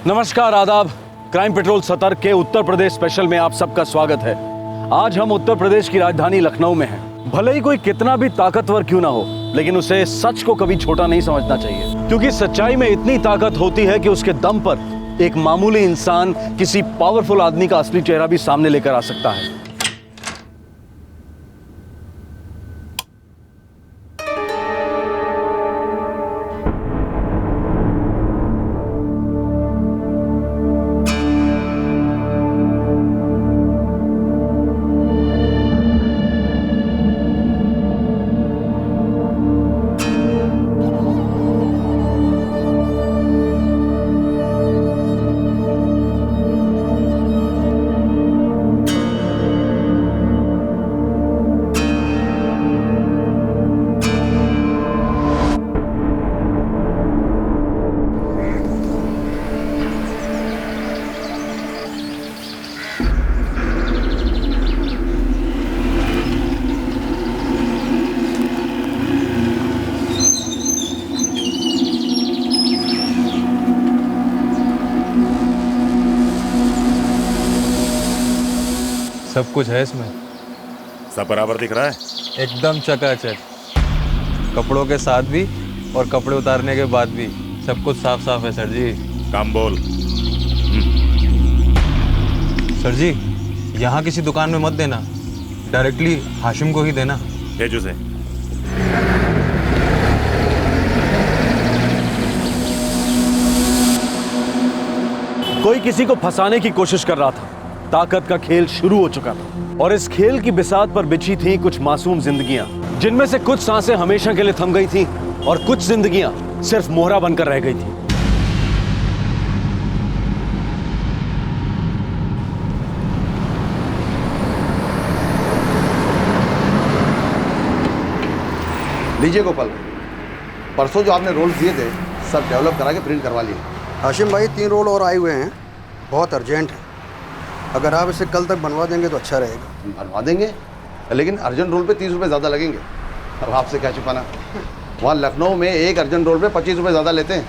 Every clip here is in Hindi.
नमस्कार, आदाब। क्राइम पेट्रोल सतर्क के उत्तर प्रदेश स्पेशल में आप सबका स्वागत है। आज हम उत्तर प्रदेश की राजधानी लखनऊ में हैं। भले ही कोई कितना भी ताकतवर क्यों ना हो, लेकिन उसे सच को कभी छोटा नहीं समझना चाहिए, क्योंकि सच्चाई में इतनी ताकत होती है कि उसके दम पर एक मामूली इंसान किसी पावरफुल आदमी का असली चेहरा भी सामने लेकर आ सकता है। सब कुछ है इसमें। सब बराबर दिख रहा है? एकदम चकाचक, कपड़ों के साथ भी और कपड़े उतारने के बाद भी सब कुछ साफ साफ है सर जी। काम बोल। सर जी, यहाँ किसी दुकान में मत देना, डायरेक्टली हाशिम को ही देना। भेज उसे। कोई किसी को फंसाने की कोशिश कर रहा था। ताकत का खेल शुरू हो चुका था और इस खेल की बिसात पर बिछी थी कुछ मासूम जिंदगियां, जिनमें से कुछ सांसें हमेशा के लिए थम गई थी और कुछ जिंदगियां सिर्फ मोहरा बनकर रह गई थी। लीजिए गोपाल, परसों जो आपने रोल दिए थे सब डेवलप करा के प्रिंट करवा लिए। हाशिम भाई 3 रोल और आए हुए हैं, बहुत अर्जेंट है। अगर आप इसे कल तक बनवा देंगे तो अच्छा रहेगा। बनवा देंगे, लेकिन अर्जेंट रोल पे 30 रुपये ज़्यादा लगेंगे। अब आपसे क्या छुपाना, वहाँ लखनऊ में एक अर्जेंट रोल पे 25 रुपये ज़्यादा लेते हैं,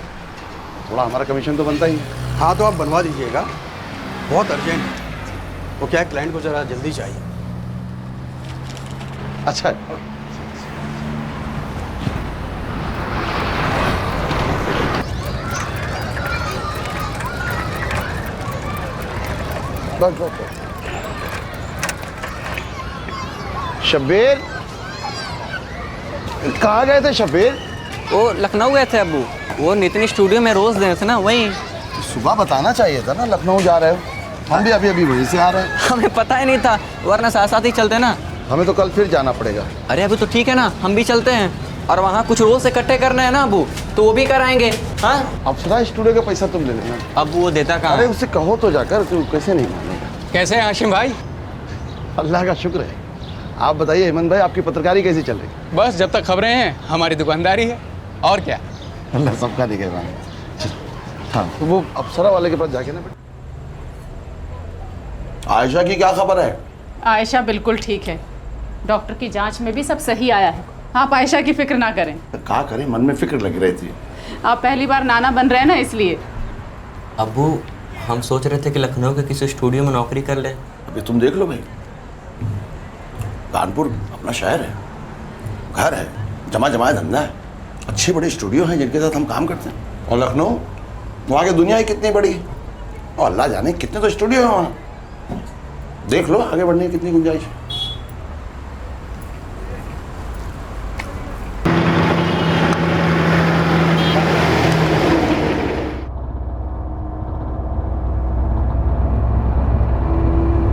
थोड़ा हमारा कमीशन तो बनता ही है। हाँ तो आप बनवा दीजिएगा, बहुत अर्जेंट है। वो क्या है, क्लाइंट को ज़रा जल्दी चाहिए। अच्छा, बस बस बस। शब्बीर, कहाँ गए थे शब्बीर? वो लखनऊ गए थे अब्बू, वो नितिन स्टूडियो में रोज गए थे ना, वहीं। तो सुबह बताना चाहिए था ना लखनऊ जा रहे हो। हम भी अभी अभी वहीं से आ रहे हैं। हमें पता ही नहीं था, वरना साथ साथ ही चलते ना। हमें तो कल फिर जाना पड़ेगा। अरे अभी तो ठीक है ना, हम भी चलते हैं। और वहाँ कुछ रोज इकट्ठे करने हैं ना अब्बू, तो वो भी कराएंगे। हाँ, अप्सरा स्टूडियो का पैसा तुम ले लेना। अब्बू वो देता कहाँ? अरे उससे कहो तो जाकर, तू कैसे नहीं मानेगा। कैसे हैं हाशिम भाई? अल्लाह का शुक्र है। आप बताइए हेमंत भाई, आपकी पत्रकारी कैसी चल रही? बस जब तक खबरें हैं हमारी दुकानदारी है, और क्या। अल्लाह सबका दिखेगा। हाँ, तो वो अप्सरा वाले के पास जाके ना। आयशा की क्या खबर है? आयशा बिल्कुल ठीक है, डॉक्टर की जांच में भी सब सही आया है। आप आयशा की फिक्र ना करें। क्या करें, मन में फिक्र लग रही थी। आप पहली बार नाना बन रहे हैं ना, इसलिए। अब्बू हम सोच रहे थे कि लखनऊ के किसी स्टूडियो में नौकरी कर ले। अभी तुम देख लो भाई, कानपुर अपना शहर है, घर है, जमा जमाया धंधा है, अच्छी बड़ी स्टूडियो हैं जिनके साथ हम काम करते हैं। और लखनऊ, वहाँ की दुनिया ही कितनी बड़ी है, और अल्लाह जाने कितने तो स्टूडियो हैं वहाँ। देख लो आगे बढ़ने की कितनी गुंजाइश है।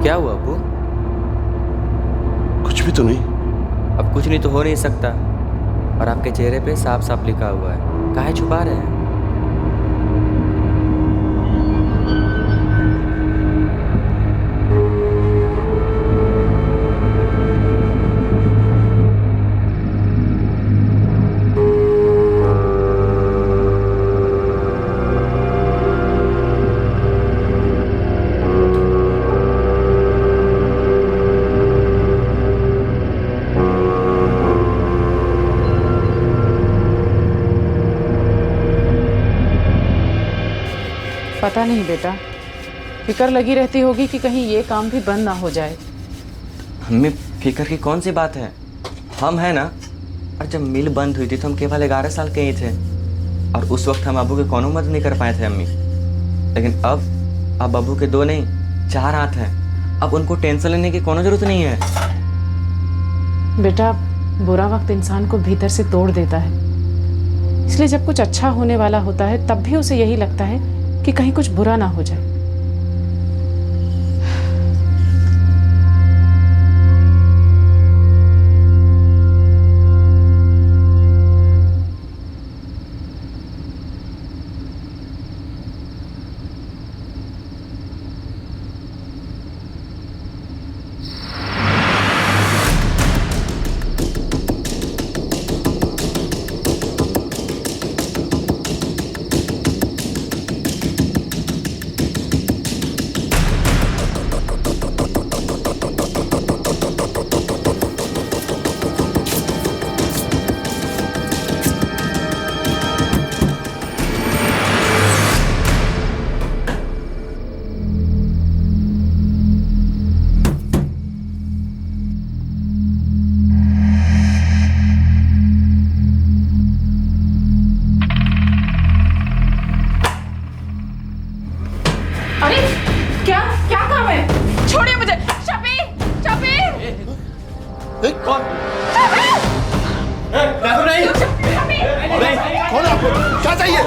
क्या हुआ अब्बू? कुछ भी तो नहीं। अब कुछ नहीं तो हो नहीं सकता, और आपके चेहरे पे साफ साफ लिखा हुआ है, काहे छुपा रहे हैं? पता नहीं बेटा, फिक्र लगी रहती होगी कि कहीं ये काम भी बंद ना हो जाए। अम्मी फिक्र की कौन सी बात है, हम हैं ना। और जब मिल बंद हुई थी तो हम केवल 11 साल के ही थे, और उस वक्त हम अबू के कोनो मदद नहीं कर पाए थे अम्मी। लेकिन अब अबू के 2 नहीं 4 हाथ हैं, अब उनको टेंशन लेने की कोनो जरूरत नहीं है। बेटा, बुरा वक्त इंसान को भीतर से तोड़ देता है, इसलिए जब कुछ अच्छा होने वाला होता है तब भी उसे यही लगता है कि कहीं कुछ बुरा ना हो जाए। अरे क्या क्या काम है? छोड़िए मुझे। शबीर, शबीर! कौन? कौन है आपको? क्या चाहिए?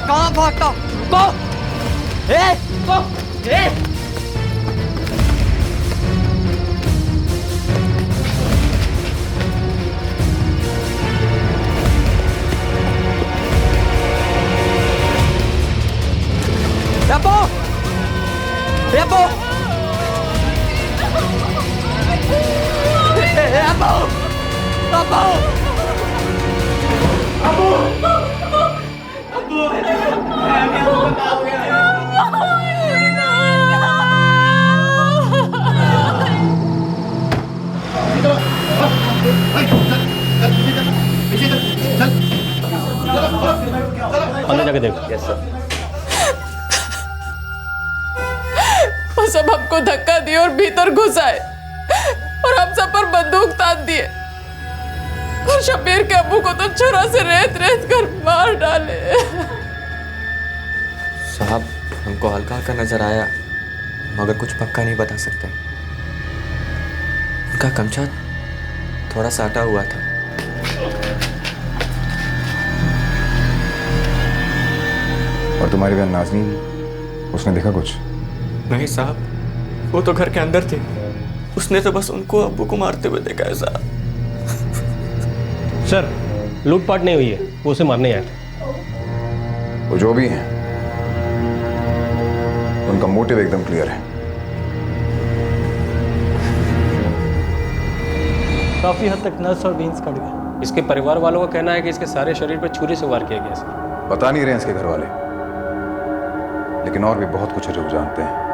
कहाँ भागता? रुको! रुको! Apo! Apo! Apo! Apo! अंदर जाके देख। Yes sir. वो सब हमको धक्का दिए और भीतर घुस आए और हम सब पर बंदूक तान दिए और शबीर के अब्बू को तो छुरा से रेत रेत कर मार डाले। साहब, हमको हल्का हल्का नजर आया, मगर कुछ पक्का नहीं बता सकते। उनका गमछा थोड़ा साटा हुआ था। और तुम्हारी बहन नाज़नीन, उसने देखा कुछ? नहीं साहब, वो तो घर के अंदर थी। उसने तो बस उनको अब्बू को मारते हुए देखा है साहब। सर, लूटपाट नहीं हुई है, वो उसे मारने आया था। वो जो भी हैं, उनका मोटिव एकदम क्लियर है। काफी हद तक नस और बीन्स कट गए। इसके परिवार वालों का कहना है कि इसके सारे शरीर पर छुरी से वार किया गया सर। बता नहीं रहे इसके घर वाले, लेकिन और भी बहुत कुछ है जो वो जानते हैं।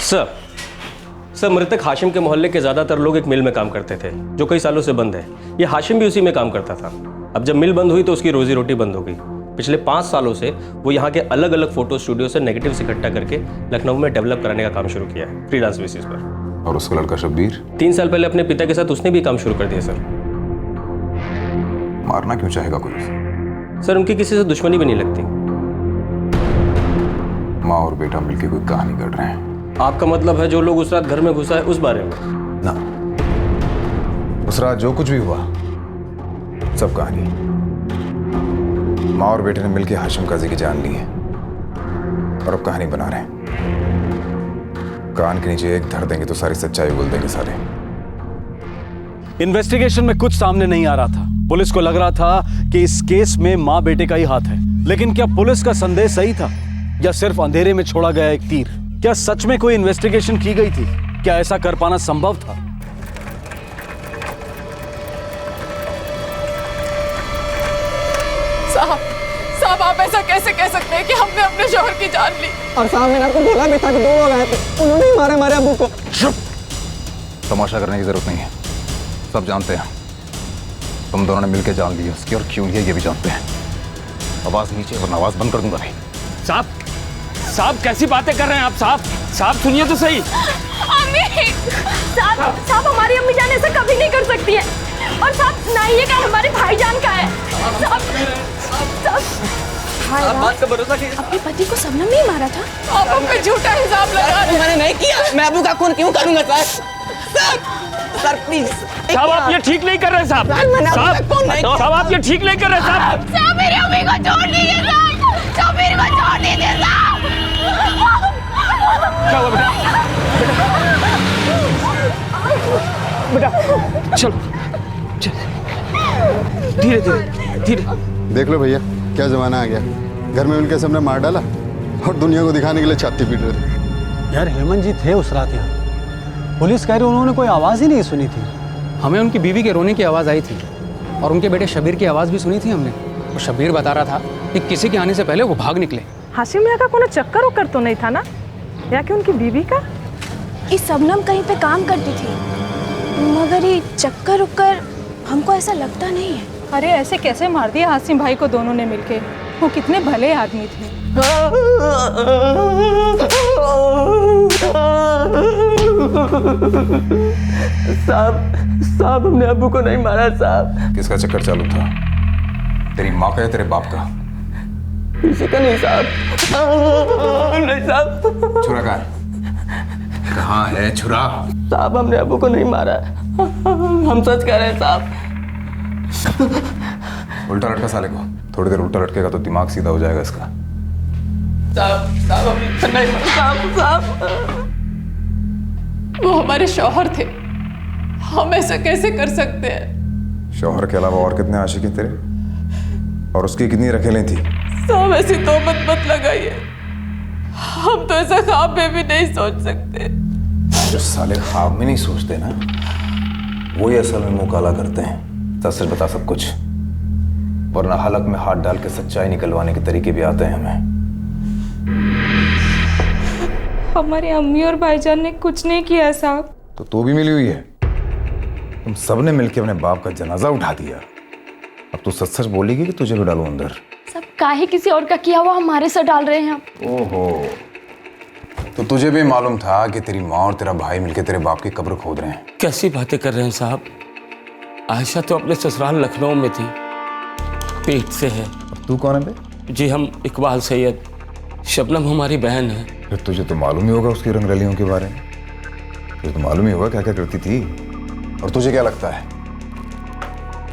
सर, सर, मृतक हाशिम के मोहल्ले के ज़्यादातर लोग एक मिल में काम करते थे जो कई सालों से बंद है। ये हाशिम भी उसी में काम करता था। अब जब मिल बंद हुई तो उसकी रोजी रोटी बंद हो गई। पिछले 5 सालों से वो यहाँ के अलग अलग फोटो स्टूडियो से नेगेटिव्स इकट्ठा करके लखनऊ में डेवलप कराने का काम शुरू किया है, फ्रीलांस बेसिस पर। और उसका लड़का शब्बीर? 3 साल पहले अपने पिता के साथ उसने भी काम शुरू कर दिया सर। मारना क्यों चाहेगा कोई? सर, उनकी किसी से दुश्मनी भी नहीं लगती। माँ और बेटा मिलके कोई कहानी गढ़ रहे हैं। आपका मतलब है जो लोग उस रात घर में घुसा है उस बारे में? ना, उस रात जो कुछ भी हुआ सब कहानी। माँ और बेटे ने मिलके हाशिम काजी की जान ली है और अब कहानी बना रहे हैं। कान के नीचे एक धर देंगे तो सारी सच्चाई बोल देंगे सारे। इन्वेस्टिगेशन में कुछ सामने नहीं आ रहा था। पुलिस को लग रहा था कि इस केस में माँ बेटे का ही हाथ है। लेकिन क्या पुलिस का संदेह सही था या सिर्फ अंधेरे में छोड़ा गया एक तीर? क्या सच में कोई इन्वेस्टिगेशन की गई थी? क्या ऐसा कर पाना संभव था? साहब, आप ऐसा कैसे कह सकते हैं कि हमने अपने शौहर की जान ली? और साहब मैंने आपको बोला भी था कि 2 लोग आए थे, उन्होंने ही मारे हमारे अबू को। तमाशा करने की जरूरत नहीं है, सब जानते हैं। तुम दोनों ने मिलकर जान ली उसकी, और क्यों लिया ये भी जानते हैं। आवाज नीचे वरना आवाज बंद कर दूंगा भाई। साहब कैसी बातें कर रहे हैं आप? साहब सुनिए तो सही। अम्मी! साहब हमारी अम्मी जान ऐसा कभी नहीं कर सकती है। और साहब ना ये काम हमारे भाईजान का है। आप बात का भरोसा कीजिए। अपने पति को सबनम नहीं मारा था? आप हम पे झूठा इल्जाम लगा रहे हैं। मैंने नहीं किया, मैं अबू का खून क्यों करूंगा सर प्लीज। साहब, आप ये ठीक नहीं कर रहे साहब। साहब, आप ये ठीक नहीं कर रहे साहब। साहब मेरी अम्मी को छोड़ दीजिए साहब। शब्बीर को छोड़ दीजिए साहब। क्या हुआ बेटा? चलो धीरे धीरे। देख लो भैया, क्या जमाना आ गया। घर में उनके सबने मार डाला और दुनिया को दिखाने के लिए छाती पीट रहे थे। यार हेमंत जी थे उस रात यहाँ। पुलिस कह रही उन्होंने कोई आवाज़ ही नहीं सुनी थी। हमें उनकी बीवी के रोने की आवाज़ आई थी और उनके बेटे शब्बीर की आवाज़ भी सुनी थी हमने। तो शब्बीर बता रहा था कि किसी के आने से पहले वो भाग निकले। हाशिम यहाँ का कोई चक्कर उक्कर तो नहीं था ना, या कि उनकी बीवी का? इस सबनम कहीं पे काम करती थी, मगर ये चक्कर उक्कर हमको ऐसा लगता नहीं है। अरे ऐसे कैसे मार दिया हाशिम भाई को दोनों ने मिलके? वो कितने भले आदमी थे। साहब हमने अबू को नहीं मारा साहब। किसका चक्कर चालू था? तेरी माँ का या तेरे बाप का? किसी का नहीं साहब। नहीं साहब। छुरा कहाँ है छुरा? साहब हमने अबू को नहीं मारा, हम सच कह रहे हैं साहब। उल्टा लटका साले को। थोड़ी देर उल्टा लटकेगा तो दिमाग सीधा हो जाएगा इसका। साहब नहीं साहब। वो हमारे शौहर थे, हम ऐसा कैसे कर सकते हैं? शौहर के अलावा और कितने आशिक हैं तेरे? और उसकी कितनी रखेलें थी? साहब ऐसी तोहमत मत लगाइए, हम तो ऐसा ख्वाब में भी नहीं सोच सकते। जो साले ख्वाब में नहीं सोचते ना, वो ही असल में मुंह काला करते हैं। सच सच बता सब कुछ, वरना हलक में हाथ डाल के सच्चाई निकलवाने के तरीके भी आते हैं हमें। हमारी अम्मी और भाईजान ने कुछ नहीं किया साहब। तो तू भी मिली हुई है? तुम सबने मिलकर अपने बाप का जनाजा उठा दिया। अब तू सच सच बोलेगी कि तुझे भी डालूं अंदर? सब काहे किसी और का किया हुआ हमारे सर डाल रहे हैं हम। ओहो, तो तुझे भी मालूम था कि तेरी माँ और तेरा भाई मिलकर तेरे बाप की कब्र खोद रहे हैं? कैसी बातें कर रहे हैं साहब? आयशा तो अपने ससुराल लखनऊ में थी, पेट से है। तू कौन है बे? जी हम इकबाल सैयद। शबनम हमारी बहन है। फिर तुझे तो मालूम ही होगा उसकी रंगरलियों के बारे में। तुझे तो मालूम ही होगा क्या क्या करती थी। और तुझे क्या लगता है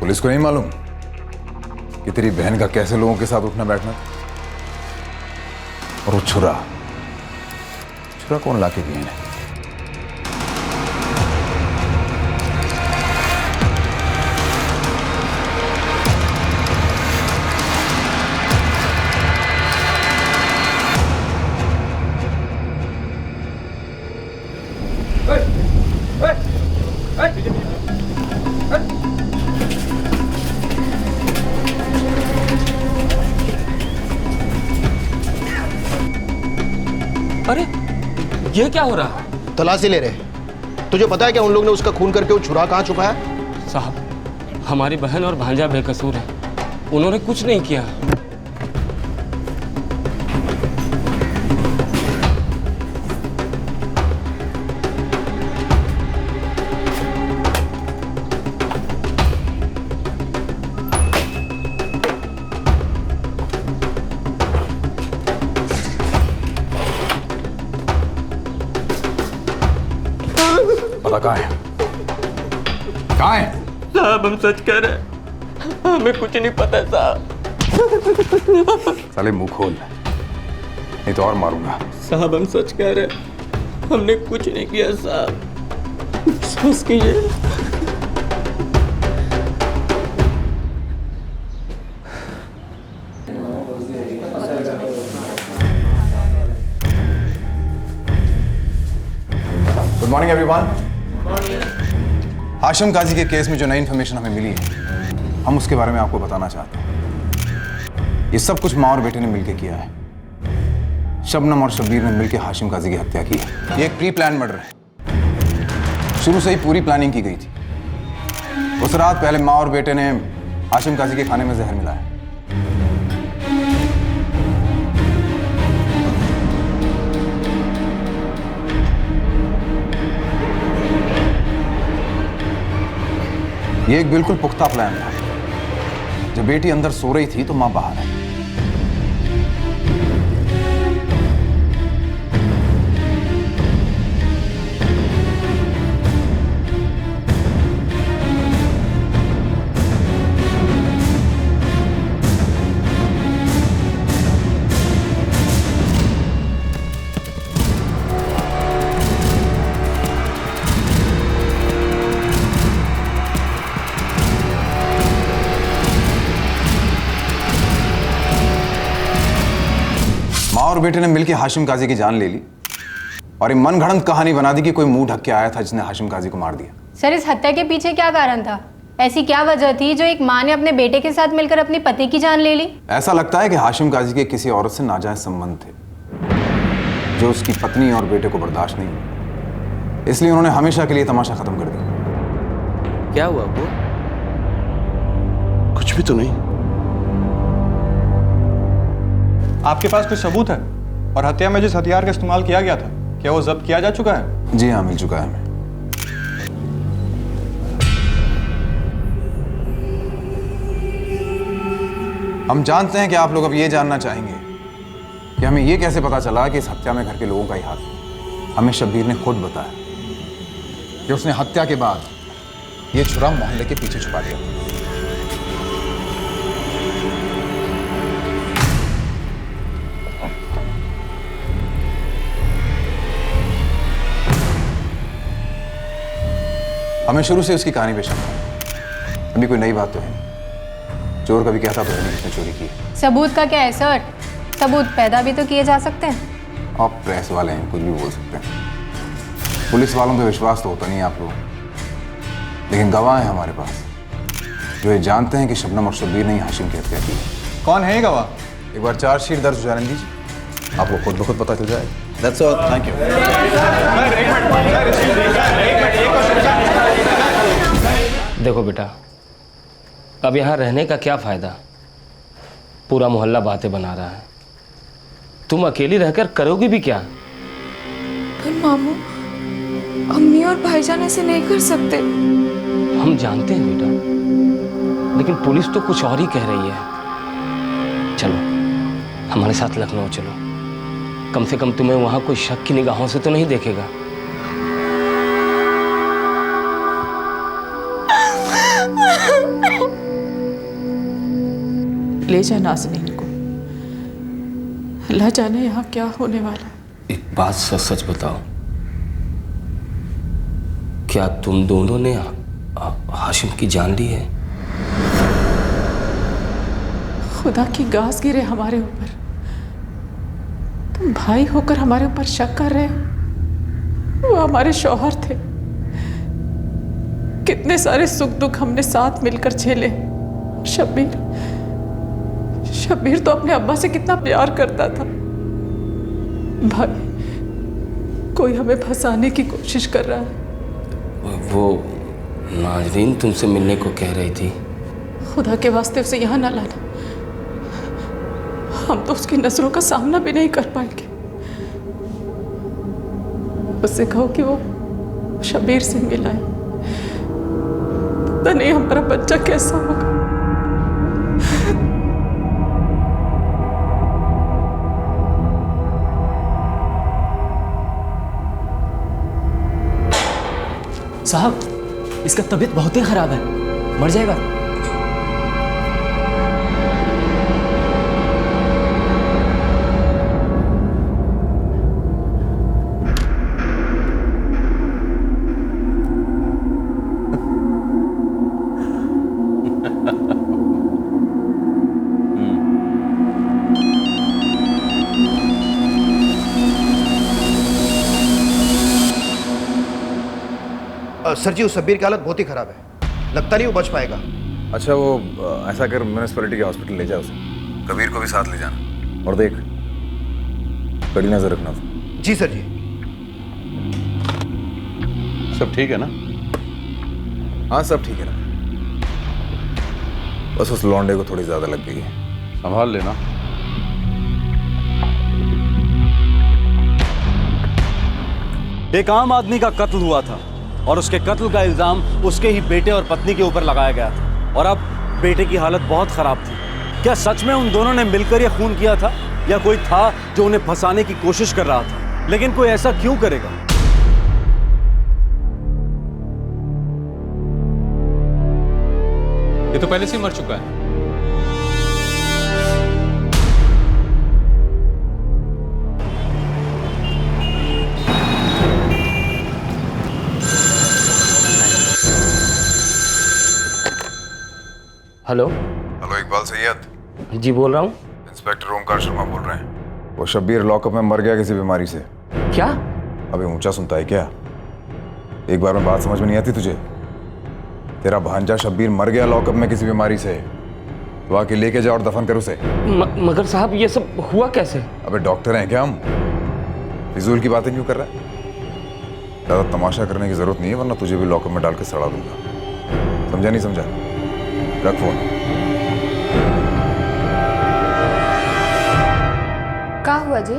पुलिस को नहीं मालूम कि तेरी बहन का कैसे लोगों के साथ उठना बैठना? और वो छुरा कौन लाके गई है? अरे ये क्या हो रहा है? तलाशी ले रहे। तुझे पता है क्या उन लोग ने उसका खून करके वो छुरा कहाँ छुपाया? साहब, हमारी बहन और भांजा बेकसूर है, उन्होंने कुछ नहीं किया। पता कहाँ है? कहाँ है? साहब हम सच कह रहे हैं, हमें कुछ नहीं पता साहब। साले मुंह खोल, नहीं तो और मारूंगा। साहब हम सच कह रहे हैं, हमने कुछ नहीं किया साहब, विश्वास कीजिए। Good morning everyone. Hashim Kazi के केस में जो नई इन्फॉर्मेशन हमें मिली है, हम उसके बारे में आपको बताना चाहते हैं। ये सब कुछ माँ और बेटे ने मिलकर किया है। शबनम और शब्बीर ने मिलकर हाशिम काजी की हत्या की है। ये एक प्री प्लान मर्डर है, शुरू से ही पूरी प्लानिंग की गई थी। उस रात पहले माँ और बेटे ने हाशिम काजी के खाने में जहर मिलाया। ये एक बिल्कुल पुख्ता प्लान था। जब बेटी अंदर सो रही थी तो मां बाहर है। माँ और बेटे ने मिलकर हाशिम काजी की जान ले ली और ये मनगढ़ंत कहानी बना दी कि कोई मुंह ढक के आया था जिसने हाशिम काजी को मार दिया। सर, इस हत्या के पीछे क्या कारण था? ऐसी क्या वजह थी जो एक माँ ने अपने बेटे के साथ मिलकर अपने पति की जान ले ली? ऐसा लगता है कि हाशिम काजी के किसी औरत से नाजायज संबंध थे जो उसकी पत्नी और बेटे को बर्दाश्त नहीं हुई, इसलिए उन्होंने हमेशा के लिए तमाशा खत्म कर दिया। क्या हुआ वो? कुछ भी तो नहीं। आपके पास कोई सबूत है? और हत्या में जिस हथियार का इस्तेमाल किया गया था, क्या वो जब्त किया जा चुका है? जी हाँ, मिल चुका है हमें। हम जानते हैं कि आप लोग अब ये जानना चाहेंगे कि हमें ये कैसे पता चला कि इस हत्या में घर के लोगों का ही हाथ है। हमें शब्बीर ने खुद बताया कि उसने हत्या के बाद ये छुरा मोहल्ले के पीछे छुपा दिया। हमें शुरू से उसकी कहानी पे शक था। अभी कोई नई बात तो है नहीं। चोर कभी कहता तो है नहीं किसने चोरी की। सबूत का क्या है सर? सबूत पैदा भी तो किए जा सकते हैं। आप प्रेस वाले हैं, कुछ भी बोल सकते हैं। पुलिस वालों पे विश्वास तो होता नहीं आप लोग, लेकिन गवाह हैं हमारे पास जो ये जानते हैं कि शबनम और शब्बीर ने हाशिम की हत्या की। कौन है ये गवाह? एक बार चार्जशीट दर्ज हो जाने दीजिए, आपको खुद ब खुद पता चल जाएगा। That's all. Thank you. देखो बेटा, अब यहाँ रहने का क्या फायदा? पूरा मोहल्ला बातें बना रहा है, तुम अकेली रहकर करोगी भी क्या? पर मामू, अम्मी और भाईजान ऐसे नहीं कर सकते। हम जानते हैं बेटा, लेकिन पुलिस तो कुछ और ही कह रही है। चलो हमारे साथ लखनऊ चलो, कम से कम तुम्हें वहां कोई शक की निगाहों से तो नहीं देखेगा। ले जा नाज़नीन को, अल्लाह जाने यहाँ क्या होने वाला। एक बात सच सच बताओ, क्या तुम दोनों ने हाशिम की जान ली है? खुदा की गाज गिरे हमारे ऊपर, तुम भाई होकर हमारे ऊपर शक कर रहे हो? वो हमारे शौहर थे, कितने सारे सुख दुख हमने साथ मिलकर झेले। शब्बीर तो अपने अब्बा से कितना प्यार करता था। भाई, कोई हमें फंसाने की कोशिश कर रहा है। वो नाजरीन तुमसे मिलने को कह रही थी। खुदा के वास्ते उसे यहाँ ना लाना, हम तो उसकी नजरों का सामना भी नहीं कर पाएंगे। उससे कहो कि वो शबीर से मिला है, पता नहीं हमारा बच्चा कैसा होगा। साहब, इसका तबीयत बहुत ही खराब है, मर जाएगा। सर जी, उस शब्बीर की हालत बहुत ही खराब है, लगता नहीं वो बच पाएगा। अच्छा, वो ऐसा कर म्यूनिसिपैलिटी के हॉस्पिटल ले जा उसे। कबीर को भी साथ ले जाना, और देख कड़ी नजर रखना उसे। जी सर जी। सब ठीक है ना? हाँ सब ठीक है ना, बस उस लौंडे को थोड़ी ज्यादा लग गई है, संभाल लेना। एक आम आदमी का कत्ल हुआ था और उसके कत्ल का इल्जाम उसके ही बेटे और पत्नी के ऊपर लगाया गया था, और अब बेटे की हालत बहुत खराब थी। क्या सच में उन दोनों ने मिलकर यह खून किया था, या कोई था जो उन्हें फंसाने की कोशिश कर रहा था? लेकिन कोई ऐसा क्यों करेगा? ये तो पहले से ही मर चुका है। Hello hello Iqbal Syed. जी बोल रहा हूँ। इंस्पेक्टर ओमकार शर्मा बोल रहे हैं। वो शब्बीर लॉकअप में मर गया किसी बीमारी से। क्या? अबे ऊंचा सुनता है क्या? एक बार में बात समझ में नहीं आती तुझे? तेरा भांजा शब्बीर मर गया लॉकअप में किसी बीमारी से, तो आके लेके जा और दफन कर उसे। मगर साहब ये सब हुआ कैसे? अबे डॉक्टर हैं क्या हम? फिजूल की बातें क्यों कर रहा है? ज्यादा तमाशा करने की जरूरत नहीं है, वरना तुझे भी लॉकअप में डाल के सड़ा दूंगा। समझा नहीं समझा? रख फोन। क्या हुआ जी,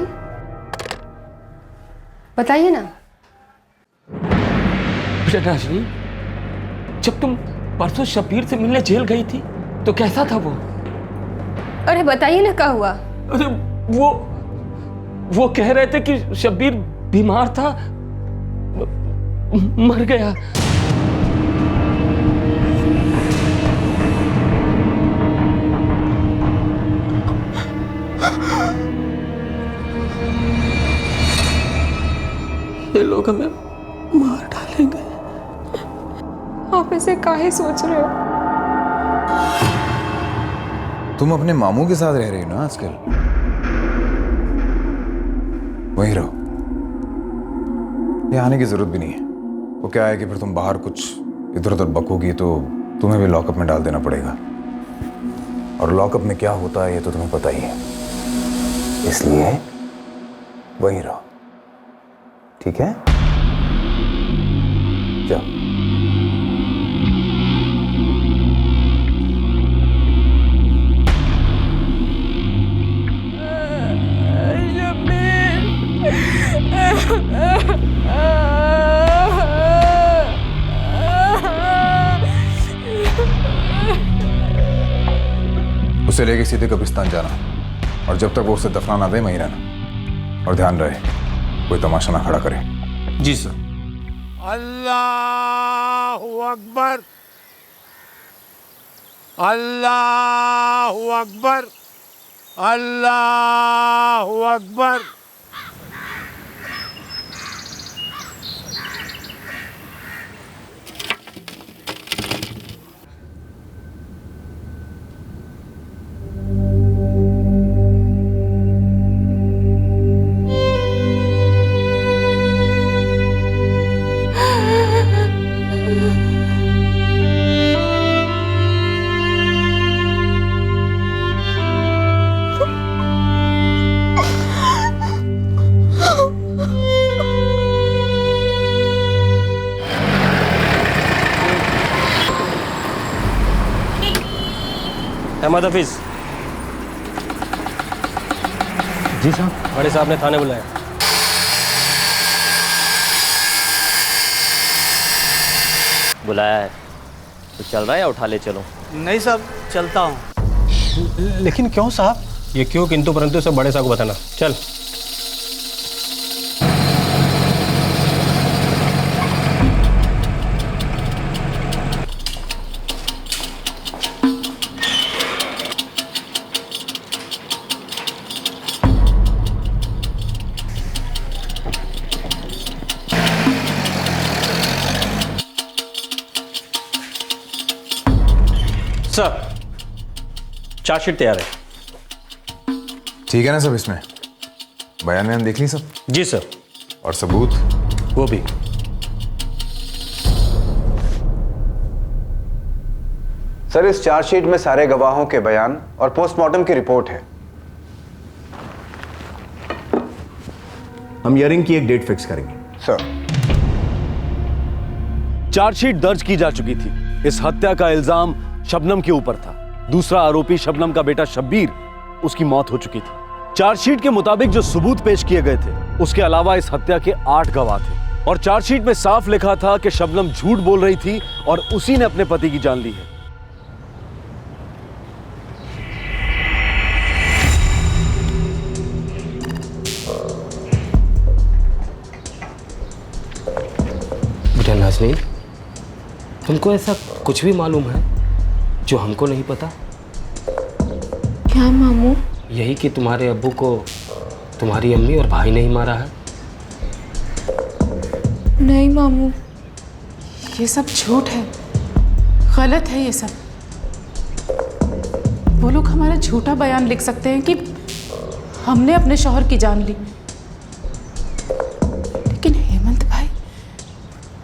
बताइए ना। नाजरीन, जब तुम परसों शब्बीर से मिलने जेल गई थी तो कैसा था वो? अरे बताइए ना क्या हुआ। अरे वो कह रहे थे कि शब्बीर बीमार था, मर गया। ये लोग हमें मार डालेंगे। आप ऐसे काहे सोच रहे हो? तुम अपने मामू के साथ रह रही हो ना आजकल, वहीं रहो। ये आने की जरूरत भी नहीं है। वो क्या है कि फिर तुम बाहर कुछ इधर उधर बकोगी तो तुम्हें भी लॉकअप में डाल देना पड़ेगा, और लॉकअप में क्या होता है ये तो तुम्हें पता ही है। इसलिए वहीं रहो, ठीक है? जाओ। उसे लेके सीधे कब्रिस्तान जाना, और जब तक वो उसे दफना ना दे वहीं रहना, और ध्यान रहे कोई तमाशा ना खड़ा करे। जी सर। अल्लाहु अकबर, अल्लाहु अकबर, अल्लाहु अकबर। अहमद हफीज। जी साहब। बड़े साहब ने थाने बुलाया। बुलाया है तो चल रहा है या उठा ले चलो? नहीं साहब, चलता हूँ। लेकिन क्यों साहब? ये क्यों किंतु परंतु सब बड़े साहब को बताना। चल। सर, चार्जशीट तैयार है। ठीक है ना सब? इसमें बयान में देख ली सब? जी सर। और सबूत? वो भी। सर, इस चार्जशीट में सारे गवाहों के बयान और पोस्टमार्टम की रिपोर्ट है। हम हियरिंग की एक डेट फिक्स करेंगे। सर, चार्जशीट दर्ज की जा चुकी थी। इस हत्या का इल्जाम शबनम के ऊपर था। दूसरा आरोपी शबनम का बेटा शब्बीर, उसकी मौत हो चुकी थी। चार्जशीट के मुताबिक जो सबूत पेश किए गए थे, उसके अलावा इस हत्या के 8 गवाह थे और चार्जशीट में साफ लिखा था कि शबनम झूठ बोल रही थी और उसी ने अपने पति की जान ली है। बेटा नाज़नीन, तुमको ऐसा कुछ भी मालूम है जो हमको नहीं पता? क्या मामू? यही कि तुम्हारे अब्बू को तुम्हारी अम्मी और भाई ने ही मारा है। नहीं मामू, ये सब झूठ है, गलत है ये सब। वो लोग हमारा झूठा बयान लिख सकते हैं कि हमने अपने शौहर की जान ली, लेकिन हेमंत भाई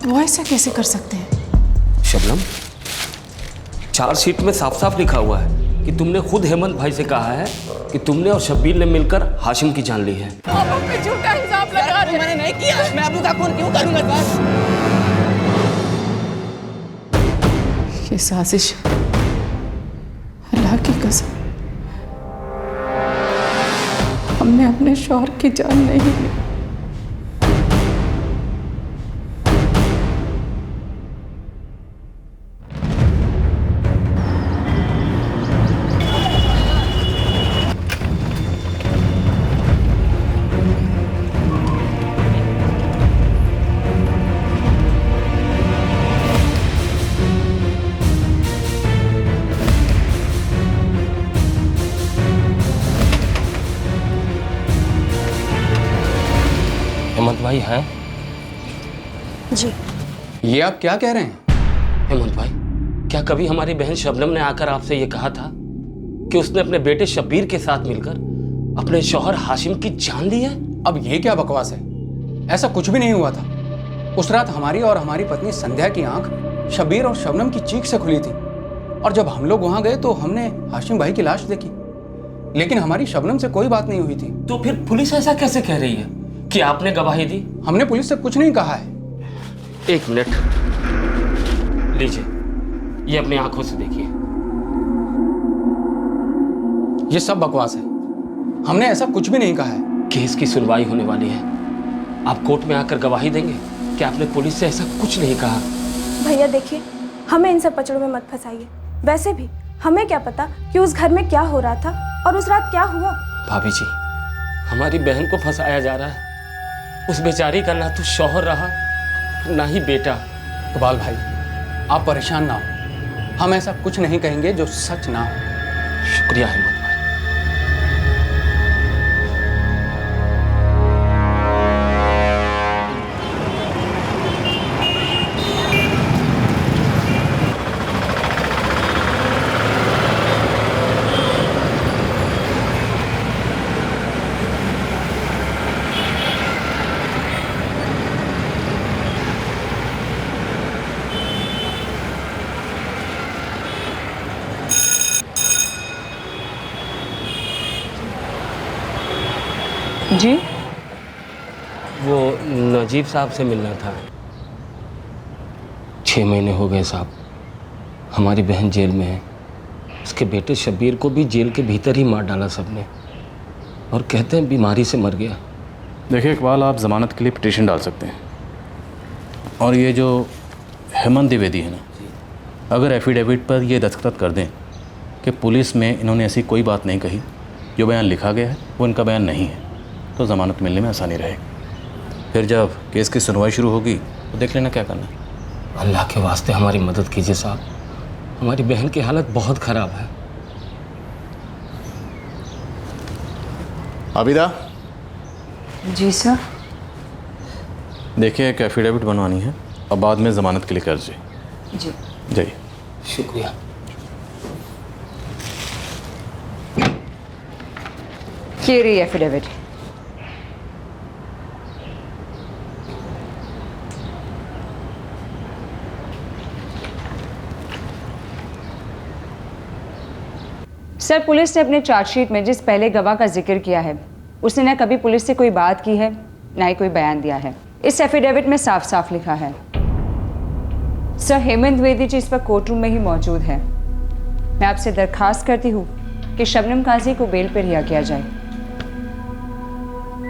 वो ऐसा कैसे कर सकते हैं? शबनम, चार्जशीट में साफ साफ लिखा हुआ है कि तुमने खुद हेमंत भाई से कहा है कि तुमने और शब्बीर ने मिलकर हाशिम की जान ली है। आप हम पे झूठा इल्जाम लगा रहे हैं। मैंने नहीं किया, मैं अबू का खून क्यों करूंगा सर? ये साजिश, अल्लाह की कसम, हमने अपने शौहर की जान नहीं ली। हेमंत भाई हैं? जी। ये आप क्या कह रहे हैं? हेमंत भाई, क्या कभी हमारी बहन शबनम ने आकर आपसे ये कहा था कि उसने अपने बेटे शब्बीर के साथ मिलकर अपने शौहर हाशिम की जान ली है? अब ये क्या बकवास है? ऐसा कुछ भी नहीं हुआ था। उस रात हमारी और हमारी पत्नी संध्या की आंख शब्बीर और शबनम की चीख से खुली थी और जब हम लोग वहां गए तो हमने हाशिम भाई की लाश देखी, लेकिन हमारी शबनम से कोई बात नहीं हुई थी। तो फिर पुलिस ऐसा कैसे कह रही है कि आपने गवाही दी? हमने पुलिस से कुछ नहीं कहा है। एक मिनट लीजिए, ये अपनी आंखों से देखिए। ये सब बकवास है, हमने ऐसा कुछ भी नहीं कहा है। केस की सुनवाई होने वाली है, आप कोर्ट में आकर गवाही देंगे कि आपने पुलिस से ऐसा कुछ नहीं कहा। भैया देखिए, हमें इन सब पचड़ों में मत फंसाइए। वैसे भी हमें क्या पता कि उस घर में क्या हो रहा था और उस रात क्या हुआ। भाभी जी, हमारी बहन को फंसाया जा रहा है। उस बेचारी का ना तो शौहर रहा ना ही बेटा। इकबाल भाई, आप परेशान ना हो, हम ऐसा कुछ नहीं कहेंगे जो सच ना हो। शुक्रिया हेमंत भाई। जी, वो नजीब साहब से मिलना था। 6 महीने हो गए साहब, हमारी बहन जेल में है। उसके बेटे शब्बीर को भी जेल के भीतर ही मार डाला सबने, और कहते हैं बीमारी से मर गया। देखिए इकबाल, आप ज़मानत के लिए पिटीशन डाल सकते हैं, और ये जो हेमंत द्विवेदी है ना, अगर एफिडेविट पर ये दस्तखत कर दें कि पुलिस में इन्होंने ऐसी कोई बात नहीं कही, जो बयान लिखा गया है वो इनका बयान नहीं है, तो ज़मानत मिलने में आसानी रहेगी। फिर जब केस की सुनवाई शुरू होगी तो देख लेना क्या करना है। अल्लाह के वास्ते हमारी मदद कीजिए साहब, हमारी बहन की हालत बहुत ख़राब है। आबिदा जी सर। देखिए एक एफिडेविट बनवानी है और बाद में ज़मानत के लिए कर जी। जी जाइए। शुक्रिया। ये रही एफिडेविट। सर, पुलिस ने अपने चार्जशीट में जिस पहले गवाह का जिक्र किया है, उसने न कभी पुलिस से कोई बात की है, ना ही कोई बयान दिया है। इस एफिडेविट में साफ साफ लिखा है। सर, हेमंत द्विवेदी जी इस वक्त कोर्ट रूम में ही मौजूद है। मैं आपसे दरखास्त करती हूँ कि शबनम काजी को बेल पर रिहा किया जाए।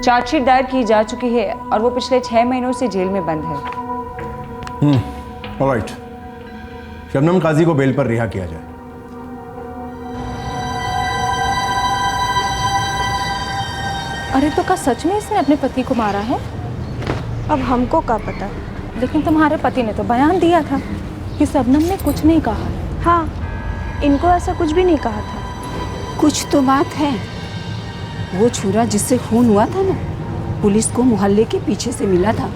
चार्जशीट दायर की जा चुकी है और वो पिछले 6 महीनों से जेल में बंद है। ऑलराइट, शबनम काजी को बेल पर रिहा किया जाए। अरे तो क्या सच में इसने अपने पति को मारा है? अब हमको क्या पता। लेकिन तुम्हारे पति ने तो बयान दिया था कि शबनम ने कुछ नहीं कहा। हाँ, इनको ऐसा कुछ भी नहीं कहा था। कुछ तो बात है। वो छुरा जिससे खून हुआ था ना, पुलिस को मोहल्ले के पीछे से मिला था,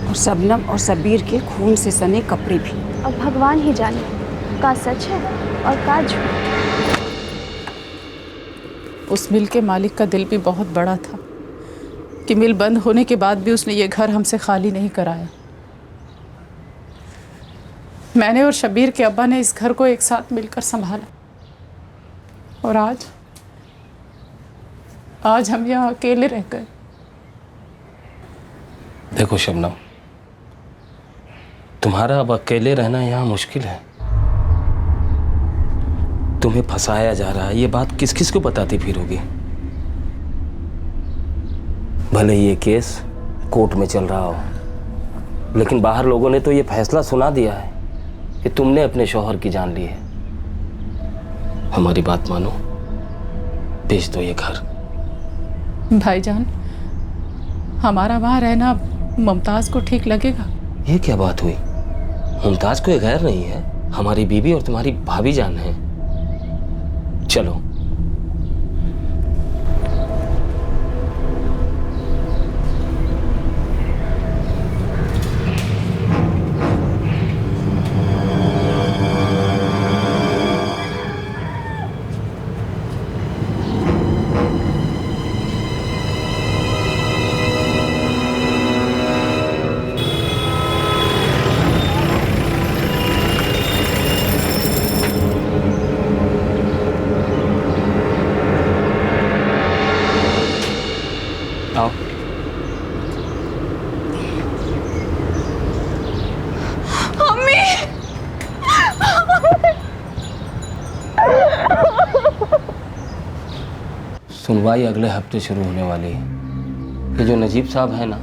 और शबनम और शब्बीर के खून से सने कपड़े भी। अब भगवान ही जाने का सच है और का झूठ। उस मिल के मालिक का दिल भी बहुत बड़ा था कि मिल बंद होने के बाद भी उसने ये घर हमसे खाली नहीं कराया। मैंने और शब्बीर के अब्बा ने इस घर को एक साथ मिलकर संभाला, और आज हम यहाँ अकेले रह गए। देखो शबनम, तुम्हारा अब अकेले रहना यहाँ मुश्किल है। तुम्हें फंसाया जा रहा है, ये बात किस किस को बताती फिरोगी? भले ये केस कोर्ट में चल रहा हो, लेकिन बाहर लोगों ने तो ये फैसला सुना दिया है कि तुमने अपने शौहर की जान ली है। हमारी बात मानो, बेच दो ये घर। भाईजान, हमारा वहाँ रहना मुमताज़ को ठीक लगेगा? ये क्या बात हुई? मुमताज़ कोई गैर नहीं है, हमारी बीवी और तुम्हारी भाभी जान है। चलो। सुनवाई अगले हफ्ते शुरू होने वाली है। ये जो नजीब साहब है ना,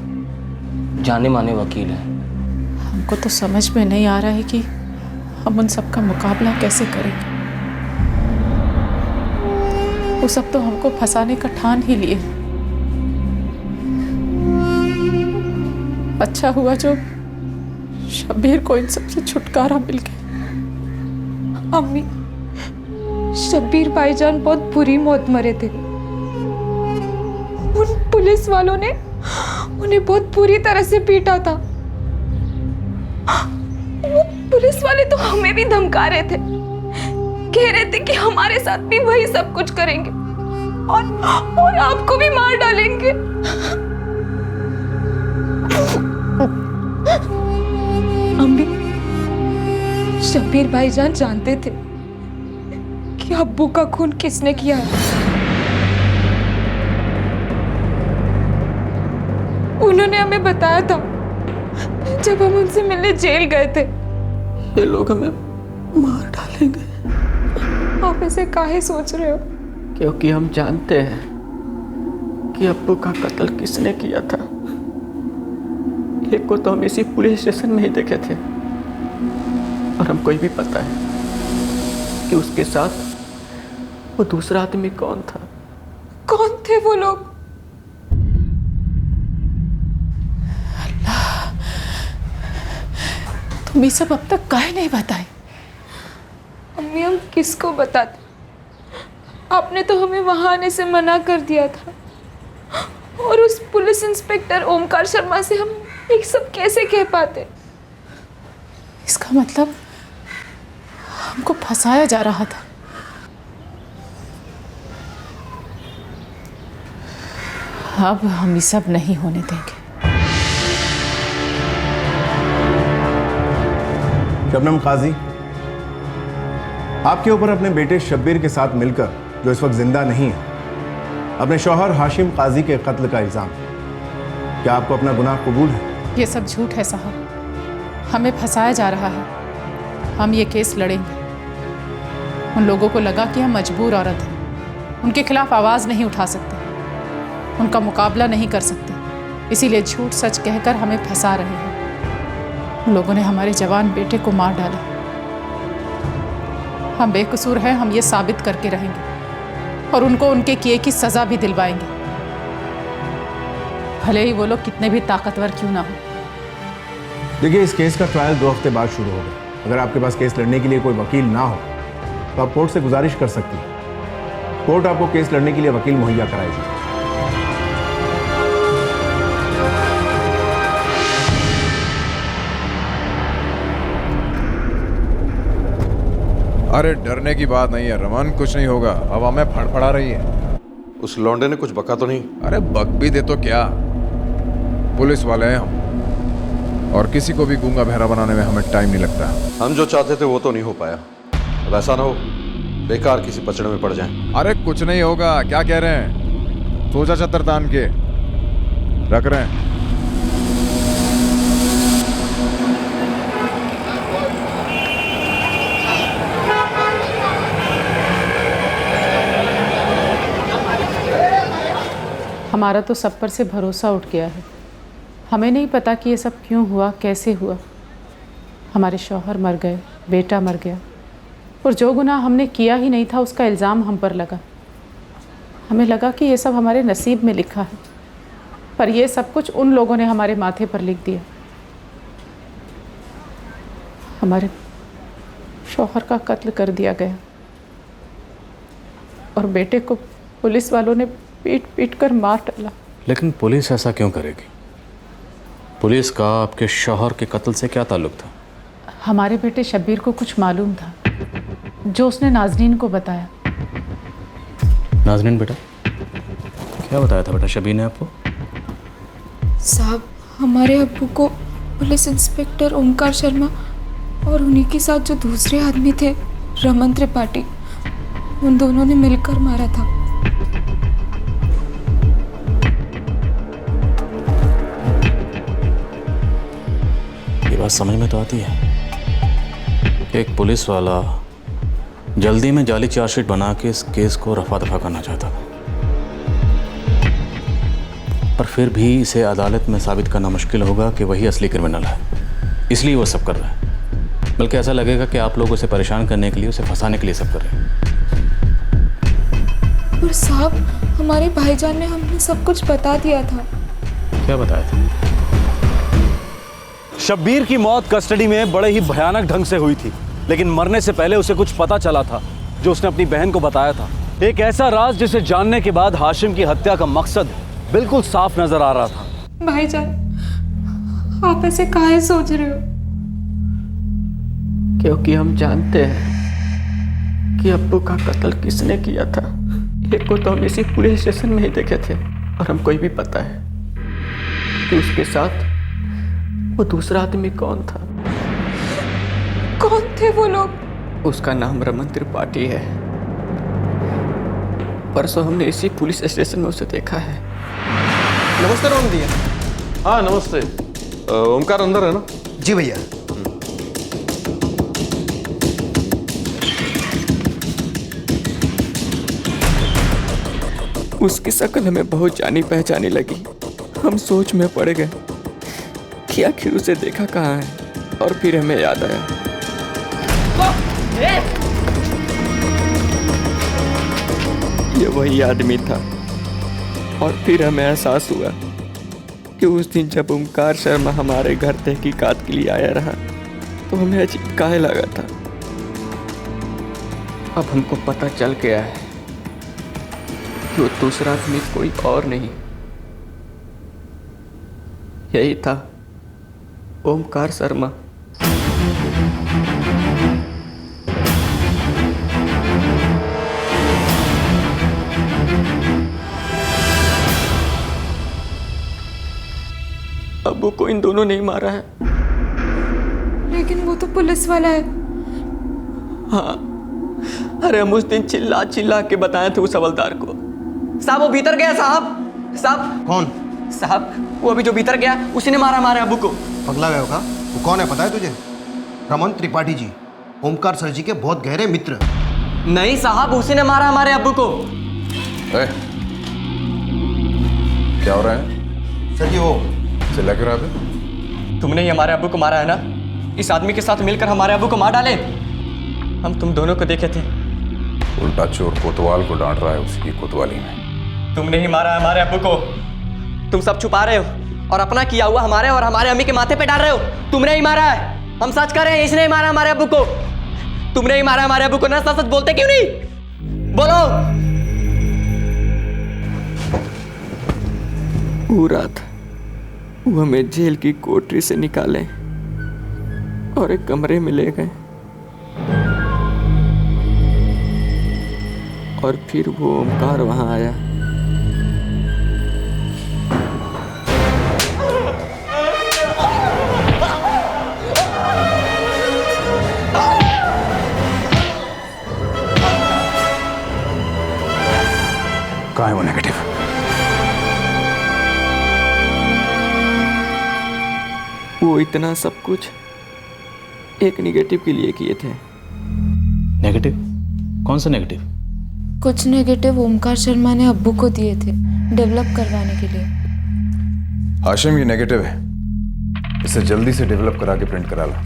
जाने माने वकील हैं। हमको तो समझ में नहीं आ रहा है कि हम उन सब का मुकाबला कैसे करेंगे। वो सब तो हमको फंसाने का ठान ही लिए। अच्छा हुआ जो शब्बीर को इन सब से छुटकारा मिल गया। अम्मी, शब्बीर भाईजान बहुत बुरी मौत मरे थे। उन पुलिस वालों ने उन्हें बहुत बुरी तरह से पीटा था। वो पुलिस वाले तो हमें भी धमका रहे थे, कह रहे थे कि हमारे साथ भी वही सब कुछ करेंगे और आपको भी मार डालेंगे। अम्मी, शब्बीर भाईजान जानते थे कि अब्बू का खून किसने किया है। उन्होंने हमें बताया था जब हम उनसे मिलने जेल गए थे। ये लोग हमें मार डालेंगे। आप ऐसे काहे सोच रहे हो? क्योंकि हम जानते हैं कि अब्बू का कत्ल किसने किया था। एक को तो हम इसी पुलिस स्टेशन में ही देखे थे और हमको ये भी पता है कि उसके साथ वो दूसरा आदमी कौन था। कौन थे वो लोग? तुम ये सब अब तक काहे नहीं बताई? अम्मी हम किसको बताते? आपने तो हमें वहां आने से मना कर दिया था और उस पुलिस इंस्पेक्टर ओमकार शर्मा से हम ये सब कैसे कह पाते? इसका मतलब हमको फंसाया जा रहा था। अब हम ये सब नहीं होने देंगे। शबनम काजी, आपके ऊपर अपने बेटे शब्बीर के साथ मिलकर, जो इस वक्त जिंदा नहीं है, अपने शौहर हाशिम काजी के कत्ल का इल्जाम। क्या आपको अपना गुनाह कबूल है? ये सब झूठ है साहब, हमें फंसाया जा रहा है। हम ये केस लड़ेंगे। उन लोगों को लगा कि हम मजबूर औरत हैं, उनके खिलाफ आवाज़ नहीं उठा सकते, उनका मुकाबला नहीं कर सकते, इसीलिए झूठ सच कहकर हमें फंसा रहे हैं। उन लोगों ने हमारे जवान बेटे को मार डाला। हम बेकसूर हैं, हम ये साबित करके रहेंगे और उनको उनके किए की सज़ा भी दिलवाएंगे, भले ही वो लोग कितने भी ताकतवर क्यों ना हो। देखिए, इस केस का ट्रायल 2 हफ्ते बाद शुरू होगा। अगर आपके पास केस लड़ने के लिए कोई वकील ना हो तो आप कोर्ट से गुजारिश कर सकती हैं। कोर्ट आपको केस लड़ने के लिए वकील मुहैया कराएगी। अरे डरने की बात नहीं है रमन, कुछ नहीं होगा। हवा में फड़फड़ा रही है। उस लौंडे ने कुछ बका तो नहीं? अरे बक भी दे तो क्या, पुलिस वाले हैं हम, और किसी को भी गूंगा बहरा बनाने में हमें टाइम नहीं लगता। हम जो चाहते थे वो तो नहीं हो पाया। अब ऐसा ना हो बेकार किसी पचड़े में पड़ जाएं। अरे कुछ नहीं होगा, क्या कह रहे हैं? सोचा चतर तान के रख रहे हैं। हमारा तो सब पर से भरोसा उठ गया है। हमें नहीं पता कि ये सब क्यों हुआ, कैसे हुआ। हमारे शौहर मर गए, बेटा मर गया, और जो गुनाह हमने किया ही नहीं था उसका इल्ज़ाम हम पर लगा। हमें लगा कि ये सब हमारे नसीब में लिखा है, पर ये सब कुछ उन लोगों ने हमारे माथे पर लिख दिया। हमारे शौहर का कत्ल कर दिया गया और बेटे को पुलिस वालों ने पीट पीट कर मार डाला। लेकिन पुलिस ऐसा क्यों करेगी? पुलिस का आपके शौहर के कत्ल से क्या ताल्लुक था? हमारे बेटे शब्बीर को कुछ मालूम था जो उसने नाज़नीन को बताया। नाज़नीन बेटा, क्या बताया था बेटा शब्बीर ने आपको? साहब, हमारे अब्बू को पुलिस इंस्पेक्टर ओमकार शर्मा और उन्हीं के साथ जो दूसरे आदमी थे रमन त्रिपाठी, उन दोनों ने मिलकर मारा था। ये बात समझ में तो आती है कि एक पुलिस वाला जल्दी में जाली चार्जशीट बना के इस केस को रफा दफा करना चाहता, पर फिर भी इसे अदालत में साबित करना मुश्किल होगा कि वही असली क्रिमिनल है, इसलिए वो सब कर रहा है। बल्कि ऐसा लगेगा कि आप लोग उसे परेशान करने के लिए, उसे फंसाने के लिए सब कर रहे हैं। और साहब, हमारे भाईजान ने हमें सब कुछ बता दिया था। क्या बताया था? शब्बीर की मौत कस्टडी में बड़े ही भयानक ढंग से हुई थी, लेकिन मरने से पहले उसे कुछ पता चला था जो उसने अपनी बहन को बताया था। एक ऐसा राज जिसे जानने के बाद हाशिम की हत्या का मकसद बिल्कुल साफ नजर आ रहा था। भाईजान, आप ऐसे काहे सोच रहे हो? क्योंकि हम जानते हैं कि अब्बू का कत्ल किसने किया था। एक को तो हम इसी पुलिस स्टेशन में ही देखे थे और हमको भी पता है कि उसके साथ वो दूसरा आदमी कौन था। कौन थे वो लोग? उसका नाम रमन त्रिपाठी है। परसों हमने इसी पुलिस स्टेशन में उसे देखा है। नमस्ते रोहन भैया। हाँ नमस्ते। ओमकार अंदर है ना? जी भैया। उसकी शक्ल हमें बहुत जानी पहचानी लगी। हम सोच में पड़ गए कि आखिर उसे देखा कहाँ है, और फिर हमें याद आया। ये वही आदमी था। और फिर हमें एहसास हुआ कि उस दिन जब ओमकार शर्मा हमारे घर तहकीकात के लिए आया रहा तो हमें अजीब काहे लगा था। अब हमको पता चल गया है कि वो दूसरा आदमी कोई और नहीं, यही था ओमकार शर्मा। अब्बू को इन दोनों ने ही मारा है। लेकिन वो तो पुलिस वाला है। हाँ, अरे हम उस दिन चिल्ला चिल्ला के बताए थे उस हवलदार को। साहब वो भीतर गया साहब। साहब कौन? साहब वो अभी जो भीतर गया उसी ने मारा हमारे अब्बू को। पगला गया होगा। वो कौन है पता है तुझे? रमन त्रिपाठी जी, ओमकार सर जी के बहुत गहरे मित्र। नहीं साहब, उसी ने मारा हमारे अब्बू को। क्या हो रहा है? सर जी वो चिल्ला क्यों रहा है? तुमने ही हमारे अब्बू को मारा है ना? इस आदमी के साथ मिलकर हमारे अब्बू को मार डाले। हम तुम दोनों को देखे थे। उल्टा चोर कोतवाल को डांट रहा है उसकी कोतवाली में। तुमने ही मारा हमारे अब्बू को। तुम सब छुपा रहे हो और अपना किया हुआ हमारे और हमारे अम्मी के माथे पे डाल रहे हो। तुमने ही मारा है। हम सच कर रहे हैं, इसने ही मारा हमारे अब्बू को। तुमने ही मारा हमारे अब्बू को ना। सच बोलते क्यों नहीं? बोलो। वो रात वो हमें जेल की कोठरी से निकाले और एक कमरे में ले गए, और फिर वो ओमकार वहां आया। कहाँ है वो नेगेटिव? वो इतना सब कुछ एक नेगेटिव के लिए किए थे। नेगेटिव? कौन सा नेगेटिव? कुछ नेगेटिव ओमकार शर्मा ने अब्बू को दिए थे डेवलप करवाने के लिए। हाशिम ये नेगेटिव है, इसे जल्दी से डेवलप करा के प्रिंट करा ला।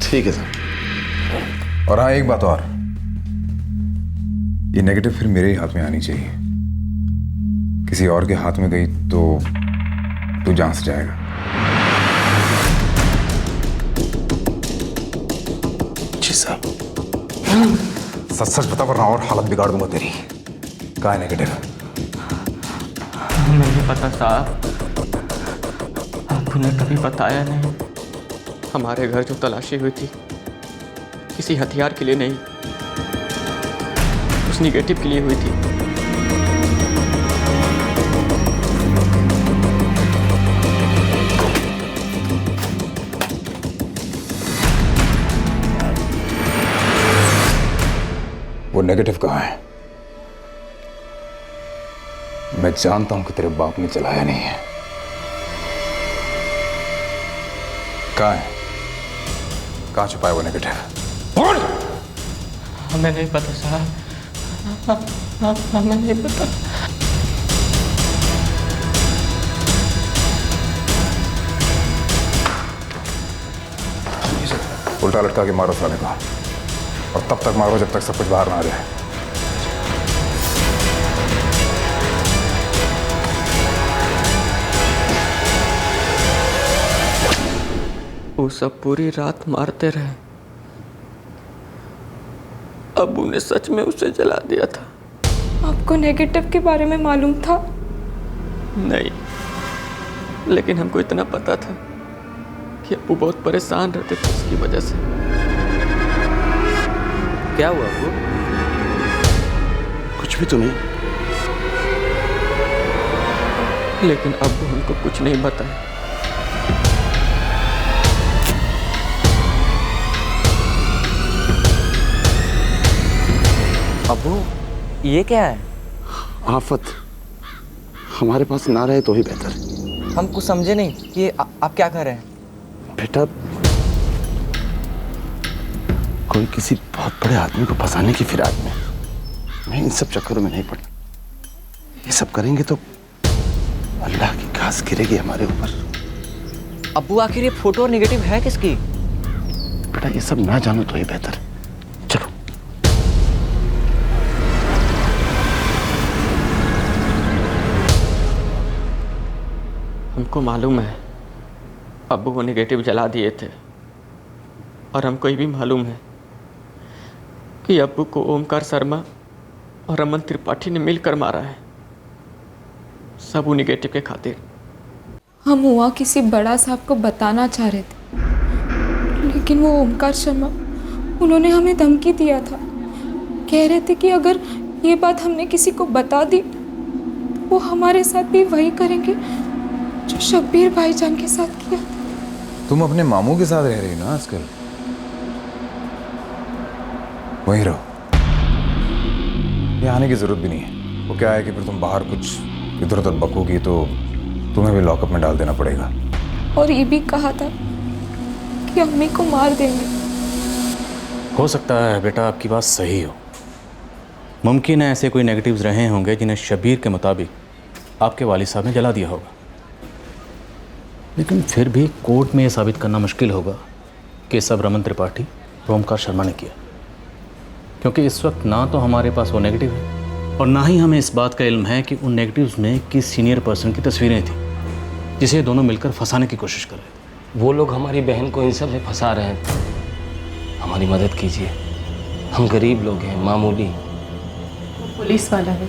ठीक है सर। और हाँ एक बात और, ये नेगेटिव फिर मेरे ही हाथ में आनी चाहिए। किसी और के हाथ में गई तो तू जान से जाएगा। जी साहब। सच सच बता वरना और हालत बिगाड़ दूंगा तेरी। कहाँ है नेगेटिव? हमें नहीं पता साहब, आपने कभी बताया नहीं। हमारे घर जो तलाशी हुई थी किसी हथियार के लिए नहीं, उस निगेटिव के लिए हुई थी। वो नेगेटिव कहाँ है? मैं जानता हूं कि तेरे बाप ने चलाया नहीं है। कहाँ है? कहाँ छुपा है वो नेगेटिव? हमें नहीं पता साहब, हमें नहीं पता। उल्टा लटका के मारो साले को, और तब तक मारो जब तक सब कुछ बाहर ना आ जाए। वो सब पूरी रात मारते रहे। अब्बू ने सच में उसे जला दिया था। आपको नेगेटिव के बारे में मालूम था? नहीं, लेकिन हमको इतना पता था कि अब्बू बहुत परेशान रहते थे उसकी वजह से। क्या हुआ अब्बू? कुछ भी तो नहीं। लेकिन अब्बू हमको कुछ नहीं बताया। अब्बू ये क्या है? आफत हमारे पास ना रहे तो ही बेहतर। हम कुछ समझे नहीं, ये आप क्या कर रहे हैं? बेटा कोई किसी बहुत बड़े आदमी को फंसाने की फिराक में। मैं इन सब चक्करों में नहीं पड़ा। ये सब करेंगे तो अल्लाह की घास गिरेगी हमारे ऊपर। अब्बू आखिर ये फोटो नेगेटिव है किसकी? बेटा ये सब ना जानो तो ही बेहतर है। चलो। हमको मालूम है अब्बू वो नेगेटिव जला दिए थे, और हमको ये भी मालूम है कि अब्बू को ओमकार शर्मा और रमन त्रिपाठी ने मिलकर मारा है, सब वो नेगेटिव के खातिर। हम हुआ किसी बड़ा साहब को बताना चाह रहे थे, लेकिन वो ओमकार शर्मा उन्होंने हमें धमकी दिया था। कह रहे थे कि अगर ये बात हमने किसी को बता दी तो वो हमारे साथ भी वही करेंगे जो शब्बीर भाईजान के साथ किया। तुम अपने मामू के साथ रह रही ना आजकल, वहीं रहो, ये आने की जरूरत भी नहीं है। वो क्या है कि फिर तुम बाहर कुछ इधर उधर बकोगी तो तुम्हें भी लॉकअप में डाल देना पड़ेगा। और ये भी कहा था कि अम्मी को मार देंगे। हो सकता है बेटा आपकी बात सही हो, मुमकिन है ऐसे कोई नेगेटिव्स रहे होंगे जिन्हें शब्बीर के मुताबिक आपके वालिद साहब ने जला दिया होगा, लेकिन फिर भी कोर्ट में ये साबित करना मुश्किल होगा कि सब रमन त्रिपाठी और ओमकार शर्मा ने किया, क्योंकि इस वक्त ना तो हमारे पास वो नेगेटिव है और ना ही हमें इस बात का इल्म है कि उन नेगेटिव्स में किस सीनियर पर्सन की तस्वीरें थी जिसे दोनों मिलकर फंसाने की कोशिश कर रहे थे। वो लोग हमारी बहन को इन सब में फंसा रहे हैं, हमारी मदद कीजिए, हम गरीब लोग हैं, मामूली। पुलिस वाला है,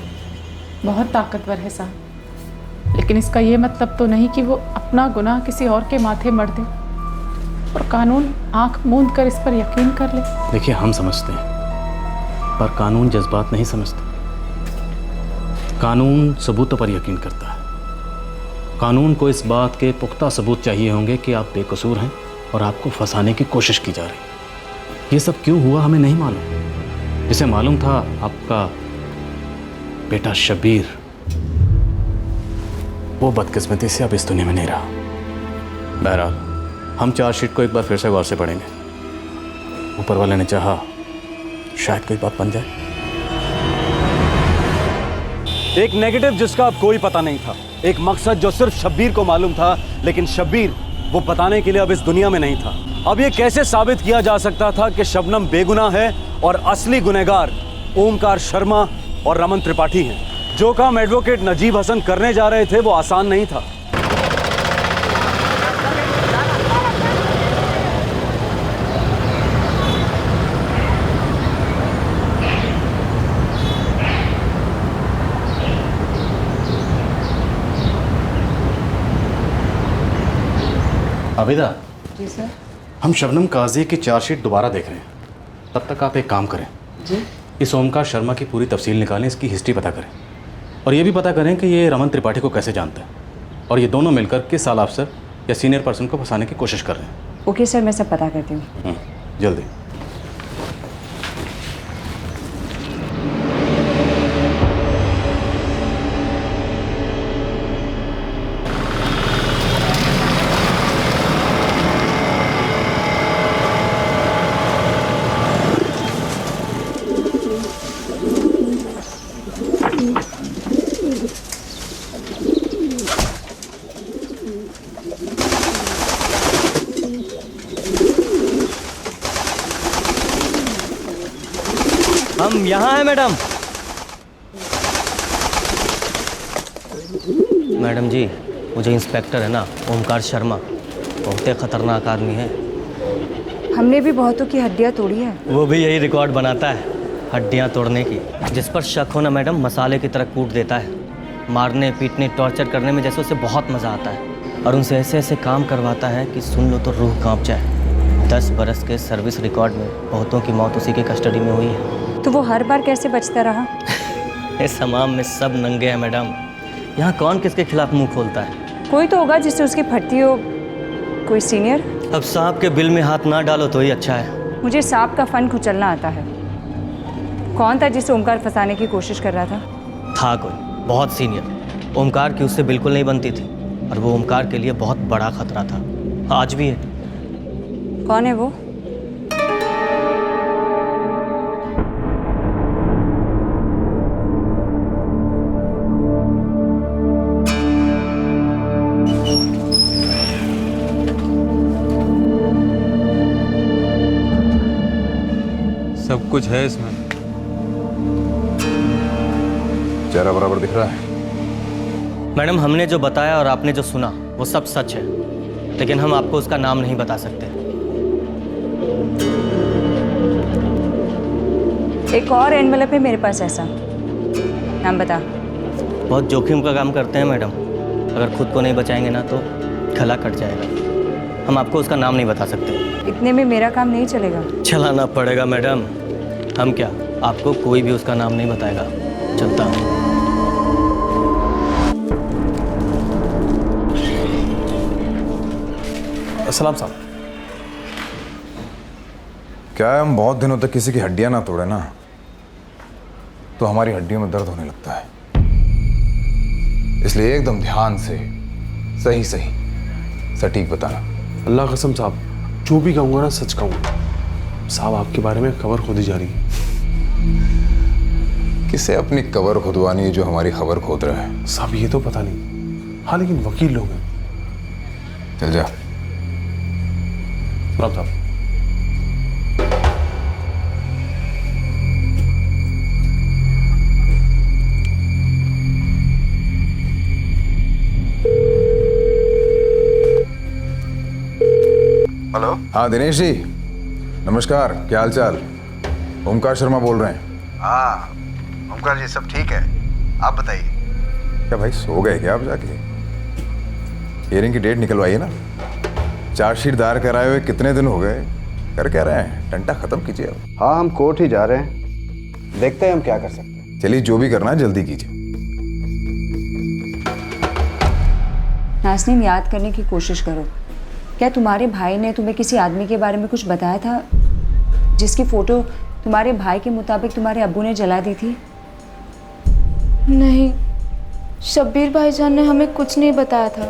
बहुत ताकतवर है साहब, लेकिन इसका ये मतलब तो नहीं कि वो अपना गुनाह किसी और के माथे मढ़ दे और कानून आंख मूंद कर इस पर यकीन कर ले। देखिए हम समझते हैं, पर कानून जज्बात नहीं समझता। कानून सबूतों पर यकीन करता है। कानून को इस बात के पुख्ता सबूत चाहिए होंगे कि आप बेकसूर हैं और आपको फंसाने की कोशिश की जा रही है। ये सब क्यों हुआ हमें नहीं मालूम। जिसे मालूम था आपका बेटा शब्बीर, वो बदकिस्मती से अब इस दुनिया में नहीं रहा। बहरहाल हम चार्जशीट को एक बार फिर से गौर से पढ़ेंगे। ऊपर वाले ने चाहा शायद कोई बात बन जाए। एक नेगेटिव जिसका अब कोई पता नहीं था, एक मकसद जो सिर्फ शब्बीर को मालूम था, लेकिन शब्बीर वो बताने के लिए अब इस दुनिया में नहीं था। अब ये कैसे साबित किया जा सकता था कि शबनम बेगुनाह है और असली गुनहगार ओमकार शर्मा और रमन त्रिपाठी हैं। जो काम एडवोकेट नजीब हसन करने जा रहे थे वो आसान नहीं था। आबिदा जी सर। हम शबनम काजी की चार्जशीट दोबारा देख रहे हैं, तब तक आप एक काम करें, जी इस ओमकार शर्मा की पूरी तफसील निकालें, इसकी हिस्ट्री पता करें और ये भी पता करें कि ये रमन त्रिपाठी को कैसे जानता है और ये दोनों मिलकर किस साल अफसर या सीनियर पर्सन को फंसाने की कोशिश कर रहे हैं। ओके सर, मैं सब पता करती हूँ। जल्दी। हम यहाँ हैं मैडम। मैडम जी, मुझे इंस्पेक्टर है ना ओमकार शर्मा, बहुत ही खतरनाक आदमी है। हमने भी बहुतों की हड्डियाँ तोड़ी है। वो भी यही रिकॉर्ड बनाता है, हड्डियाँ तोड़ने की। जिस पर शक हो ना मैडम, मसाले की तरह कूट देता है। मारने पीटने टॉर्चर करने में जैसे उसे बहुत मज़ा आता है और उनसे ऐसे ऐसे काम करवाता है कि सुन लो तो रूह कांप जाए। 10 बरस के सर्विस रिकॉर्ड में बहुतों की मौत उसी के कस्टडी में हुई है। तो वो हर बार कैसे बचता रहा? इस हमाम में सब नंगे हैं मैडम, यहाँ कौन किसके खिलाफ मुंह खोलता है? कोई तो होगा जिससे उसकी फटती हो, कोई सीनियर। अब सांप के बिल में हाथ ना डालो तो ही अच्छा है। मुझे सांप का फन कुचलना आता है। कौन था जिसे ओमकार फंसाने की कोशिश कर रहा था कोई बहुत सीनियर। ओमकार की उससे बिल्कुल नहीं बनती थी और वो ओमकार के लिए बहुत बड़ा खतरा था, आज भी है। कौन है वो? कुछ है इसमें। चेहरा बराबर दिख रहा है। मैडम, हमने जो बताया और आपने जो सुना वो सब सच है, लेकिन हम आपको उसका नाम नहीं बता सकते। एक और एनवेलप है मेरे पास ऐसा। नाम बता। बहुत जोखिम का काम करते हैं मैडम, अगर खुद को नहीं बचाएंगे ना तो गला कट जाएगा। हम आपको उसका नाम नहीं बता सकते। इतने में मेरा काम नहीं चलेगा। चलाना पड़ेगा मैडम। हम क्या, आपको कोई भी उसका नाम नहीं बताएगा। चलता हूँ। सलाम साहब। क्या है, हम बहुत दिनों तक किसी की हड्डियां ना तोड़े ना, तो हमारी हड्डियों में दर्द होने लगता है। इसलिए एकदम ध्यान से सही सटीक बताना। अल्लाह कसम साहब, जो भी कहूँगा ना सच कहूँगा। साहब, आपके बारे में खबर खोदी जा रही है। किसे अपनी कबर खुदवानी है जो हमारी खबर खोद रहा है? साहब ये तो पता नहीं। हाँ लेकिन वकील लोग हैं। चल जा। राम साहब। हेलो। हाँ दिनेश जी, नमस्कार। क्या हाल चाल? ओमकार शर्मा बोल रहे हैं। हाँ ओमकार जी, सब ठीक है। आप बताइए। क्या भाई सो गए क्या आप जाके? हियरिंग की डेट निकलवाइए ना। चार्जशीट दायर कराए हुए कितने दिन हो गए? कर क्या रहे हैं? टंटा खत्म कीजिए अब। हाँ हम कोर्ट ही जा रहे हैं, देखते हैं हम क्या कर सकते हैं। चलिए, जो भी करना है जल्दी कीजिए। नाज़नीन, याद करने की कोशिश करो। क्या तुम्हारे भाई ने तुम्हें किसी आदमी के बारे में कुछ बताया था जिसकी फ़ोटो तुम्हारे भाई के मुताबिक तुम्हारे अब्बू ने जला दी थी? नहीं, शब्बीर भाईजान ने हमें कुछ नहीं बताया था।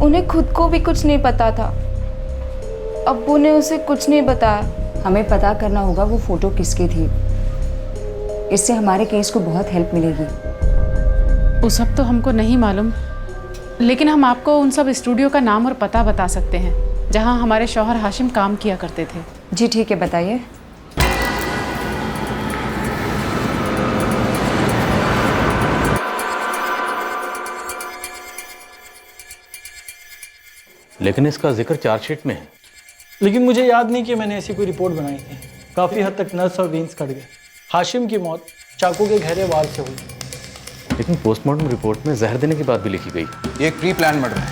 उन्हें खुद को भी कुछ नहीं पता था। अब्बू ने उसे कुछ नहीं बताया। हमें पता करना होगा वो फ़ोटो किसकी थी। इससे हमारे केस को बहुत हेल्प मिलेगी। वो सब तो हमको नहीं मालूम, लेकिन हम आपको उन सब स्टूडियो का नाम और पता बता सकते हैं जहां हमारे शौहर हाशिम काम किया करते थे। जी ठीक है, बताइए। लेकिन इसका जिक्र चार्जशीट में है। लेकिन मुझे याद नहीं कि मैंने ऐसी कोई रिपोर्ट बनाई थी। काफ़ी हद तक नर्स और वीन्स कट गए। हाशिम की मौत चाकू के गहरे वार से हुई। लेकिन पोस्टमार्टम रिपोर्ट में जहर देने की बात भी लिखी गई। ये एक प्री प्लान मर्डर है।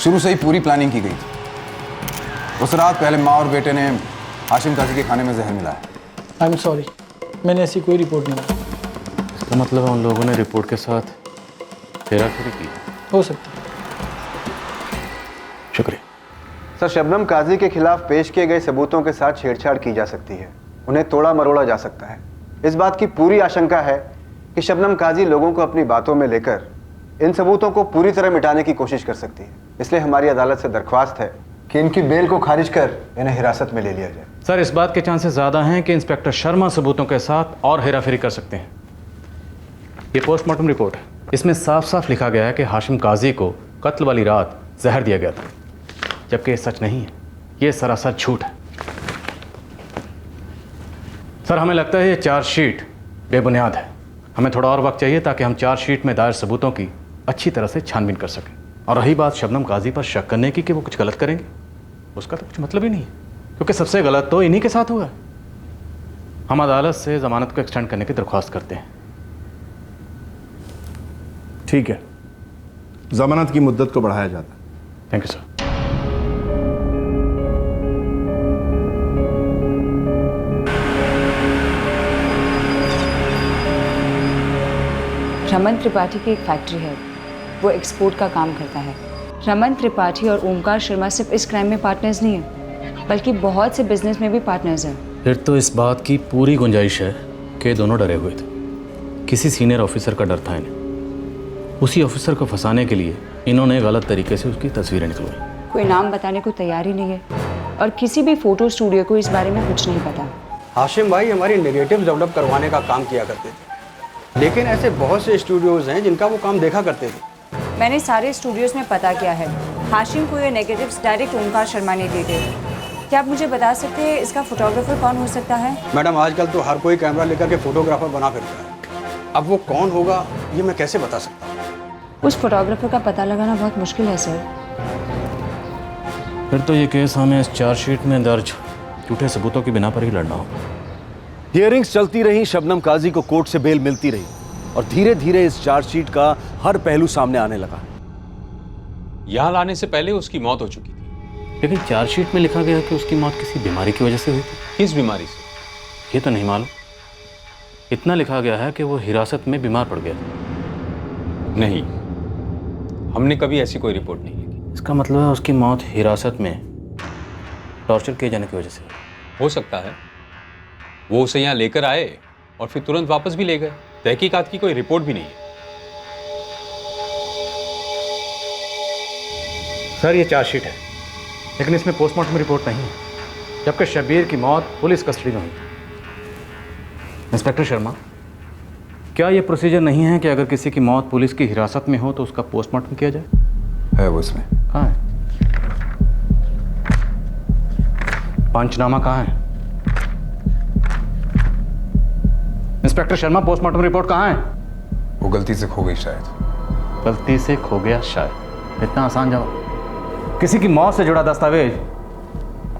शुरू से ही पूरी प्लानिंग की गई थी। उस रात पहले माँ और बेटे ने हाशिम काजी के खाने में जहर मिलाया। आई एम सॉरी, मैंने ऐसी कोई रिपोर्ट नहीं बनाई। इसका मतलब है उन लोगों ने रिपोर्ट के साथ हेराफेरी की। हो सकता है। शुक्रिया। सर, शबनम काजी के खिलाफ पेश किए गए सबूतों के साथ छेड़छाड़ की जा सकती है, उन्हें तोड़ा मरोड़ा जा सकता है। इस बात की पूरी आशंका है कि शबनम काजी लोगों को अपनी बातों में लेकर इन सबूतों को पूरी तरह मिटाने की कोशिश कर सकती है। इसलिए हमारी अदालत से दरख्वास्त है कि इनकी बेल को खारिज कर इन्हें हिरासत में ले लिया जाए। सर, इस बात के चांसेस ज़्यादा हैं कि इंस्पेक्टर शर्मा सबूतों के साथ और हेराफेरी कर सकते हैं। ये पोस्टमार्टम रिपोर्ट है, इसमें साफ साफ लिखा गया है कि हाशिम काजी को कत्ल वाली रात जहर दिया गया था, जबकि ये सच नहीं है। ये सरासर झूठ है। सर, हमें लगता है ये चार्जशीट बेबुनियाद है। हमें थोड़ा और वक्त चाहिए ताकि हम चार्जशीट में दायर सबूतों की अच्छी तरह से छानबीन कर सकें। और रही बात शबनम काजी पर शक करने की कि वो कुछ गलत करेंगे, उसका तो कुछ मतलब ही नहीं है, क्योंकि सबसे गलत तो इन्हीं के साथ हुआ है। हम अदालत से जमानत को एक्सटेंड करने की दरख्वास्त करते हैं। ठीक है, जमानत की मुद्दत को बढ़ाया जाता है। Thank you sir. Raman Tripathi की एक फैक्ट्री है, वो एक्सपोर्ट का काम करता है। रमन त्रिपाठी और ओमकार शर्मा सिर्फ इस क्राइम में पार्टनर्स नहीं हैं, बल्कि बहुत से बिजनेस में भी पार्टनर्स हैं। फिर तो इस बात की पूरी गुंजाइश है कि दोनों डरे हुए थे। किसी सीनियर ऑफिसर का डर था इन्हें। उसी ऑफिसर को फंसाने के लिए इन्होंने गलत तरीके से उसकी तस्वीरें निकलवाई। कोई नाम बताने को तैयार ही नहीं है और किसी भी फोटो स्टूडियो को इस बारे में कुछ नहीं पता। हाशिम भाई हमारी नेगेटिव डेवलप करवाने का काम किया करते थे, लेकिन ऐसे बहुत से स्टूडियोज़ हैं जिनका वो काम देखा करते थे। मैंने सारे स्टूडियोज में पता किया है, हाशिम को ये नेगेटिव्स डायरेक्ट ओमकार शर्मा ने दिए थे। क्या आप मुझे बता सकते हैं इसका फोटोग्राफर कौन हो सकता है? मैडम आजकल तो हर कोई कैमरा लेकर के फोटोग्राफर बना फिरता है। अब वो कौन होगा ये मैं कैसे बता सकता हूँ? उस फोटोग्राफर का पता लगाना बहुत मुश्किल है सर। फिर तो ये केस हमें इस चार्जशीट में दर्ज झूठे सबूतों की बिना पर ही लड़ना होगा। हियरिंग्स चलती रही, शबनम काजी को कोर्ट से बेल मिलती रही और धीरे धीरे इस चार्जशीट का हर पहलू सामने आने लगा। यहाँ लाने से पहले उसकी मौत हो चुकी थी। लेकिन चार्जशीट में लिखा गया कि उसकी मौत किसी बीमारी की वजह से हुई थी। किस बीमारी से? ये तो नहीं मालूम। इतना लिखा गया है कि वो हिरासत में बीमार पड़ गया। नहीं, हमने कभी ऐसी कोई रिपोर्ट नहीं लिखी। इसका मतलब है उसकी मौत हिरासत में टॉर्चर किए जाने की वजह से हो सकता है। वो उसे यहाँ लेकर आए और फिर तुरंत वापस भी ले गए। तहकीकात की कोई रिपोर्ट भी नहीं है। सर ये चार्जशीट है, लेकिन इसमें पोस्टमार्टम रिपोर्ट नहीं है, जबकि शब्बीर की मौत पुलिस कस्टडी में हुई। इंस्पेक्टर शर्मा, क्या ये प्रोसीजर नहीं है कि अगर किसी की मौत पुलिस की हिरासत में हो तो उसका पोस्टमार्टम किया जाए? है वो इसमें। कहाँ है पंचनामा? कहाँ है इंस्पेक्टर शर्मा? पोस्टमार्टम रिपोर्ट कहाँ है? वो गलती से खो गई शायद। गलती से खो गया शायद? इतना आसान जवाब। किसी की मौत से जुड़ा दस्तावेज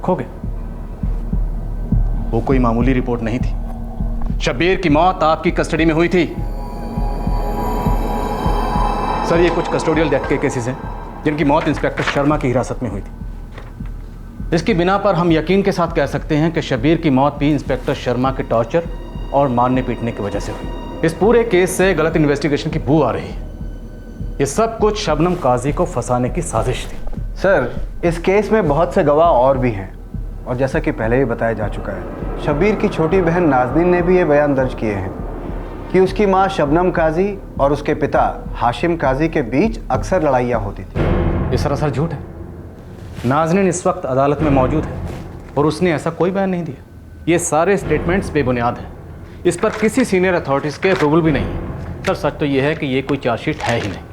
खो गया, वो कोई मामूली रिपोर्ट नहीं थी। शब्बीर की मौत आपकी कस्टडी में हुई थी। सर ये कुछ कस्टोडियल डेथ के केसेस हैं जिनकी मौत इंस्पेक्टर शर्मा की हिरासत में हुई थी। इसकी बिना पर हम यकीन के साथ कह सकते हैं कि शब्बीर की मौत भी इंस्पेक्टर शर्मा के टॉर्चर और मारने पीटने की वजह से हुई। इस पूरे केस से गलत इन्वेस्टिगेशन की बू आ रही है। ये सब कुछ शबनम काजी को फंसाने की साजिश थी। सर इस केस में बहुत से गवाह और भी हैं, और जैसा कि पहले ही बताया जा चुका है, शब्बीर की छोटी बहन नाज़नीन ने भी ये बयान दर्ज किए हैं कि उसकी मां शबनम काजी और उसके पिता हाशिम काजी के बीच अक्सर लड़ाइयाँ होती थी। ये सरासर झूठ है। नाज़नीन इस वक्त अदालत में मौजूद है और उसने ऐसा कोई बयान नहीं दिया। ये सारे स्टेटमेंट्स बेबुनियाद हैं। इस पर किसी सीनियर अथॉरिटीज़ के अप्रूवल भी नहीं है। सर सच तो ये है कि ये कोई चार्जशीट है ही नहीं।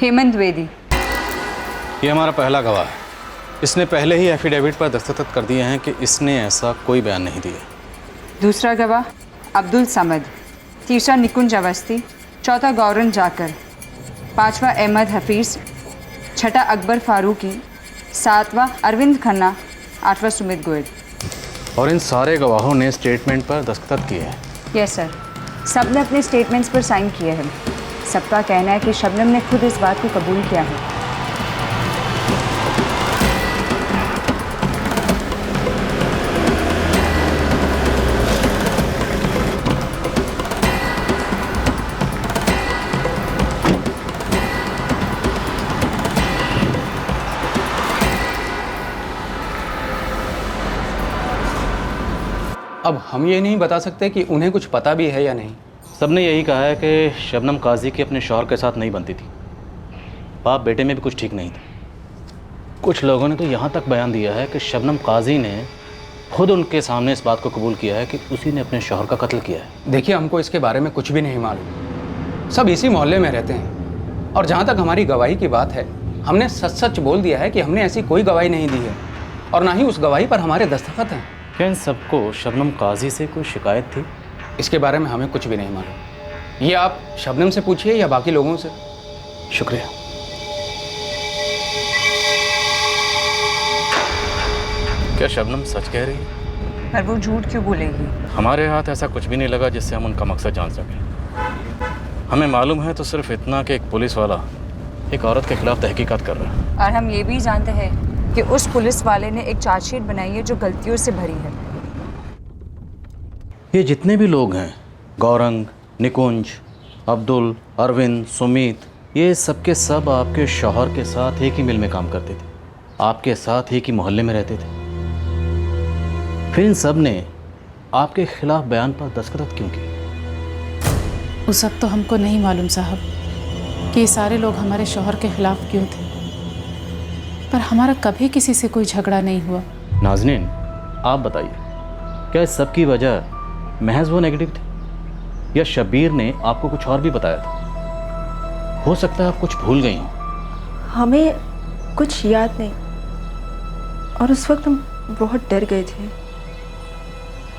हेमंत द्विवेदी, ये हमारा पहला गवाह है। इसने पहले ही एफिडेविट पर दस्तखत कर दिए हैं कि इसने ऐसा कोई बयान नहीं दिया। दूसरा गवाह अब्दुल समद, तीसरा निकुंज अवस्थी, चौथा गौरन जाकर, पांचवा अहमद हफीज़, छठा अकबर फारूकी, सातवां अरविंद खन्ना, आठवां सुमित गोयल। और इन सारे गवाहों ने स्टेटमेंट पर दस्तखत किए हैं। यस सर, सब ने अपने स्टेटमेंट्स पर साइन किए हैं। सबका कहना है कि शबनम ने खुद इस बात को कबूल किया है। अब हम ये नहीं बता सकते कि उन्हें कुछ पता भी है या नहीं। सबने यही कहा है कि शबनम काजी की अपने शौहर के साथ नहीं बनती थी। बाप बेटे में भी कुछ ठीक नहीं था। कुछ लोगों ने तो यहाँ तक बयान दिया है कि शबनम काजी ने खुद उनके सामने इस बात को कबूल किया है कि उसी ने अपने शौहर का कत्ल किया है। देखिए, हमको इसके बारे में कुछ भी नहीं मालूम। सब इसी मोहल्ले में रहते हैं और जहाँ तक हमारी गवाही की बात है, हमने सच सच बोल दिया है कि हमने ऐसी कोई गवाही नहीं दी है और ना ही उस गवाही पर हमारे दस्तखत हैं। क्या इन सबको शबनम काजी से कोई शिकायत थी? इसके बारे में हमें कुछ भी नहीं मालूम। ये आप शबनम से पूछिए या बाकी लोगों से। शुक्रिया। क्या शबनम सच कह रही है? पर वो झूठ क्यों बोलेगी? हमारे हाथ ऐसा कुछ भी नहीं लगा जिससे हम उनका मकसद जान सकें। हमें मालूम है तो सिर्फ इतना कि एक पुलिस वाला एक औरत के खिलाफ तहकीकात कर रहा है। और हम ये भी जानते हैं कि उस पुलिस वाले ने एक चार्जशीट बनाई है जो गलतियों से भरी है। ये जितने भी लोग हैं, गौरंग, निकुंज, अब्दुल, अरविंद, सुमित, ये सबके सब आपके शौहर के साथ एक ही मिल में काम करते थे, आपके साथ एक ही मोहल्ले में रहते थे। फिर इन सब ने आपके खिलाफ बयान पर दस्तखत क्यों किए? वो सब तो हमको नहीं मालूम साहब कि ये सारे लोग हमारे शौहर के खिलाफ क्यों थे, पर हमारा कभी किसी से कोई झगड़ा नहीं हुआ। नाज़नीन, आप बताइए, क्या इस सब की वजह महज वो नेगेटिव थे? या शब्बीर ने आपको कुछ और भी बताया था? हो सकता है आप कुछ भूल गई हो। हमें कुछ याद नहीं, और उस वक्त हम बहुत डर गए थे।